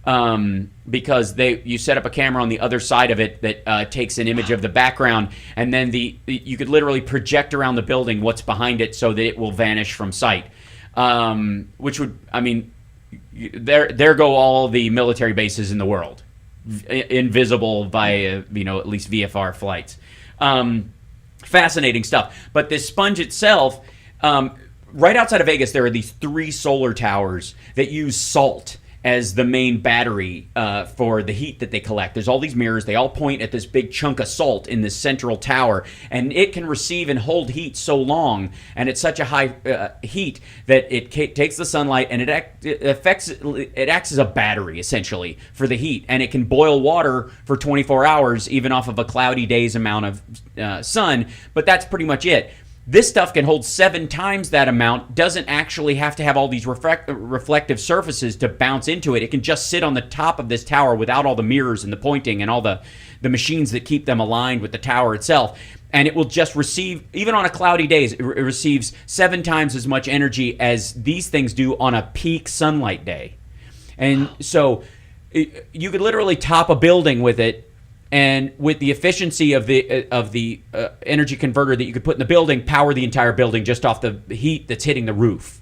Because you set up a camera on the other side of it that takes an image of the background, and then you could literally project around the building what's behind it so that it will vanish from sight. Which would, I mean, there go all the military bases in the world, invisible by, at least VFR flights. Fascinating stuff. But this sponge itself, right outside of Vegas, there are these 3 solar towers that use salt as the main battery for the heat that they collect. There's all these mirrors. They all point at this big chunk of salt in this central tower, and it can receive and hold heat so long, and it's such a high heat that it takes the sunlight and it acts as a battery, essentially, for the heat, and it can boil water for 24 hours, even off of a cloudy day's amount of sun, but that's pretty much it. This stuff can hold 7 times that amount, doesn't actually have to have all these reflective surfaces to bounce into it. It can just sit on the top of this tower without all the mirrors and the pointing and all the machines that keep them aligned with the tower itself. And it will just receive, even on a cloudy day, it receives 7 times as much energy as these things do on a peak sunlight day. And so you could literally top a building with it. And with the efficiency of the energy converter that you could put in the building, power the entire building just off the heat that's hitting the roof.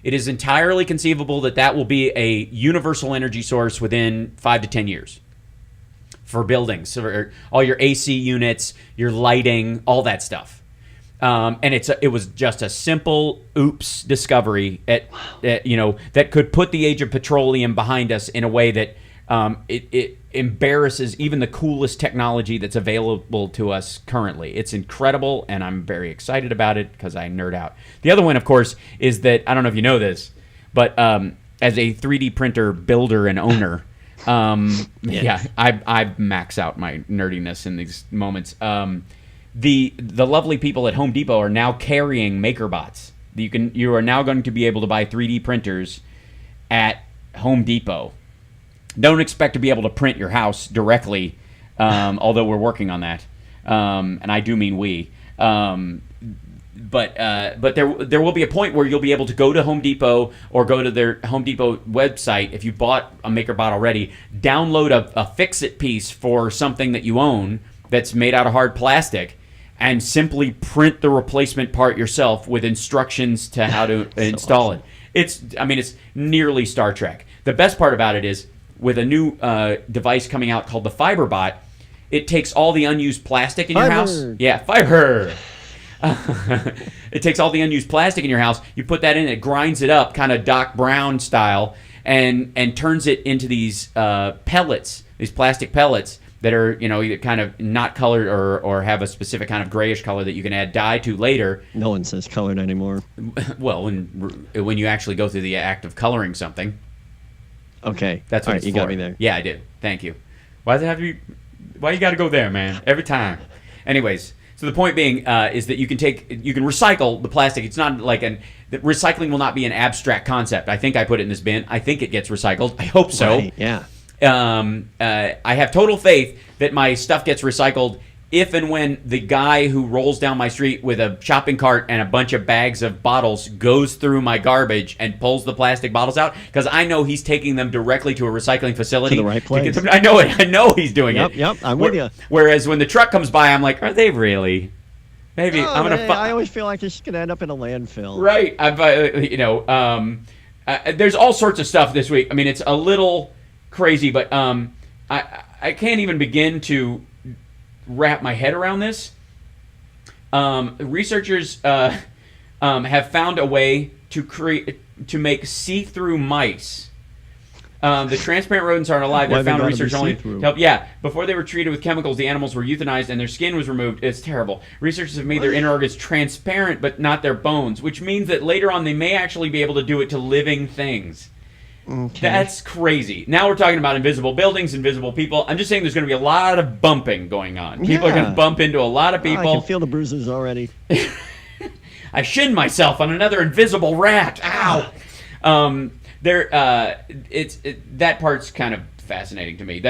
It is entirely conceivable that will be a universal energy source within 5 to 10 years for buildings, so all your AC units, your lighting, all that stuff. And it was just a simple discovery that could put the age of petroleum behind us in a way that it embarrasses even the coolest technology that's available to us currently. It's incredible, and I'm very excited about it because I nerd out. The other one, of course, is that, I don't know if you know this, but as a 3D printer builder and owner, I max out my nerdiness in these moments. The lovely people at Home Depot are now carrying MakerBots. You are now going to be able to buy 3D printers at Home Depot. Don't expect to be able to print your house directly, although we're working on that, and I do mean we. But there will be a point where you'll be able to go to Home Depot or go to their Home Depot website if you bought a MakerBot already, download a fix-it piece for something that you own that's made out of hard plastic, and simply print the replacement part yourself with instructions to how to install it. It's nearly Star Trek. The best part about it is, with a new device coming out called the FiberBot, it takes all the unused plastic in your house. Yeah, fiber. It takes all the unused plastic in your house. You put that in, it grinds it up, kind of Doc Brown style, and turns it into these pellets, these plastic pellets that are, kind of not colored or have a specific kind of grayish color that you can add dye to later. No one says colored anymore. Well, when you actually go through the act of coloring something. Okay. That's what all right, it's you for. got me there. Yeah, I did. Thank you. Why does it have to be? Why you got to go there, man? Every time. Anyways, so the point being is that you can recycle the plastic. It's not like that recycling will not be an abstract concept. I think I put it in this bin. I think it gets recycled. I hope so. Right, yeah. I have total faith that my stuff gets recycled if and when the guy who rolls down my street with a shopping cart and a bunch of bags of bottles goes through my garbage and pulls the plastic bottles out, because I know he's taking them directly to a recycling facility. To the right place. I know it. I know he's doing it. Yep, I'm with you. Whereas when the truck comes by, I'm like, are they really? Maybe I'm gonna. I always feel like it's gonna end up in a landfill. Right. There's all sorts of stuff this week. I mean, it's a little crazy, but I can't even begin to wrap my head around this. Researchers have found a way to make see-through mice. The transparent rodents aren't alive. They found research only to help. Yeah, before they were treated with chemicals, the animals were euthanized and their skin was removed. It's terrible. Researchers have made their inner organs transparent, but not their bones, which means that later on they may actually be able to do it to living things. Okay. That's crazy. Now we're talking about invisible buildings, invisible people. I'm just saying there's going to be a lot of bumping going on. People are going to bump into a lot of people. I can feel the bruises already. I shinned myself on another invisible rat. Ow. That part's kind of fascinating to me.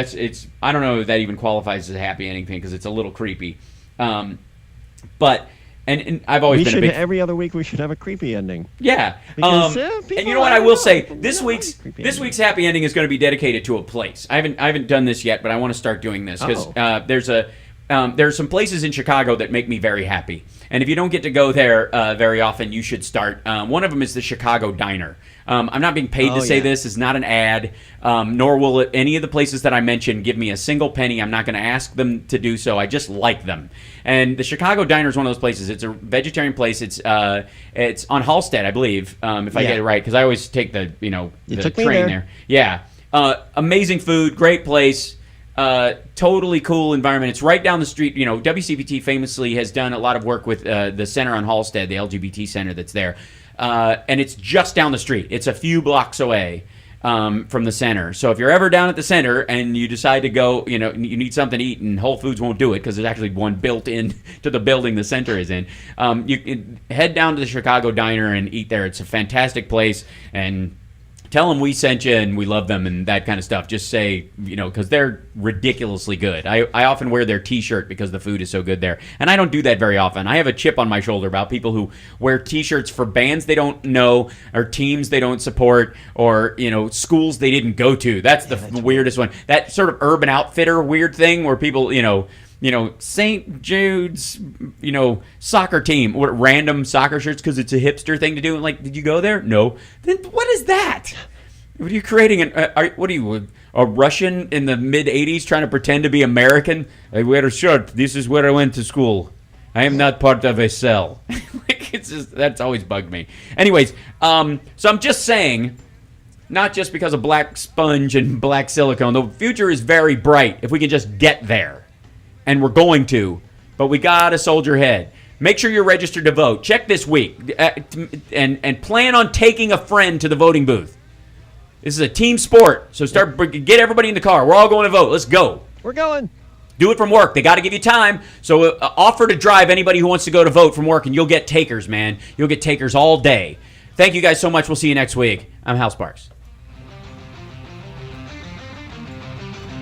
I don't know if that even qualifies as a happy ending thing because it's a little creepy. But I've always been a big. Every other week we should have a creepy ending. Yeah. Because, and you know what I will say? This week's happy ending is going to be dedicated to a place. I haven't done this yet, but I want to start doing this because there's some places in Chicago that make me very happy. And if you don't get to go there very often, you should start. One of them is the Chicago Diner. I'm not being paid to say this. It's not an ad, nor will any of the places that I mentioned give me a single penny. I'm not going to ask them to do so. I just like them. And the Chicago Diner is one of those places. It's a vegetarian place. It's on Halstead, I believe, if I get it right, because I always take the train there. Yeah. Amazing food, great place. Totally cool environment. It's right down the street. WCPT famously has done a lot of work with the center on Halstead, the LGBT center that's there. And it's just down the street. It's a few blocks away from the center. So if you're ever down at the center and you decide to go, you need something to eat, and Whole Foods won't do it because there's actually one built in to the building the center is in, you can head down to the Chicago Diner and eat there. It's a fantastic place, and tell them we sent you and we love them and that kind of stuff. Just say, because they're ridiculously good. I often wear their T-shirt because the food is so good there. And I don't do that very often. I have a chip on my shoulder about people who wear T-shirts for bands they don't know or teams they don't support or, schools they didn't go to. That's the weirdest one. That sort of Urban Outfitter weird thing where people, St. Jude's, soccer team, or random soccer shirts because it's a hipster thing to do. Like, did you go there? No. Then what is that? What are you creating? What are you, a Russian in the mid-'80s trying to pretend to be American? I wear a shirt. This is where I went to school. I am not part of a cell. That's always bugged me. Anyways, so I'm just saying, not just because of black sponge and black silicone, the future is very bright if we can just get there. And we're going to, but we gotta soldier ahead. Make sure you're registered to vote. Check this week, and plan on taking a friend to the voting booth. This is a team sport, so get everybody in the car. We're all going to vote. Let's go. We're going. Do it from work. They got to give you time, so offer to drive anybody who wants to go to vote from work, and you'll get takers, man. You'll get takers all day. Thank you guys so much. We'll see you next week. I'm Hal Sparks.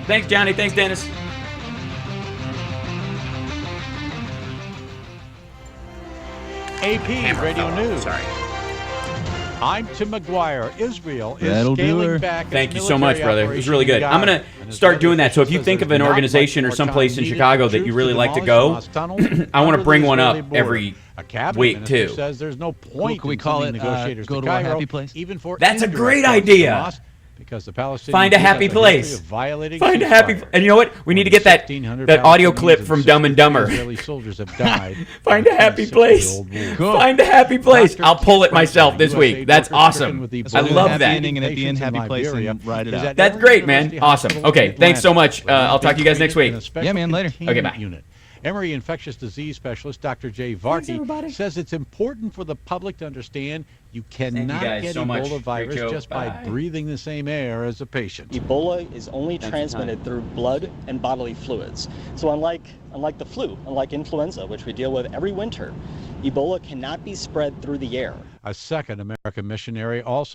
Thanks, Johnny. Thanks, Dennis. AP Radio News. Sorry. I'm Tim McGuire. Israel is That'll scaling back. Thank you so much, brother. It was really good. I'm going to start doing that. So if you think of an organization or someplace in Chicago that you really like to go, I want to bring one up every week, too. Says there's no point can we call it negotiators go to a happy place? Even for That's a great idea. because the Palestinians Find a happy have history place. of violating Find a happy. ceasefire. And you know what? We need to get that audio clip from Dumb and Dumber. Israeli soldiers have died. Find a happy place. Cool. Find a happy place. I'll pull it myself this week. That's awesome. I love that. Ending and at the end, happy place and write it out. That's great, man. Awesome. Okay, thanks so much. I'll talk to you guys next week. Yeah, man, later. Okay, bye. Unit. Emory infectious disease specialist Dr. Jay Varkey says it's important for the public to understand you cannot get so much. Ebola virus Great show. just by Bye. breathing the same air as a patient. Ebola is only transmitted through blood and bodily fluids. So unlike the flu, unlike influenza, which we deal with every winter, Ebola cannot be spread through the air. A second American missionary also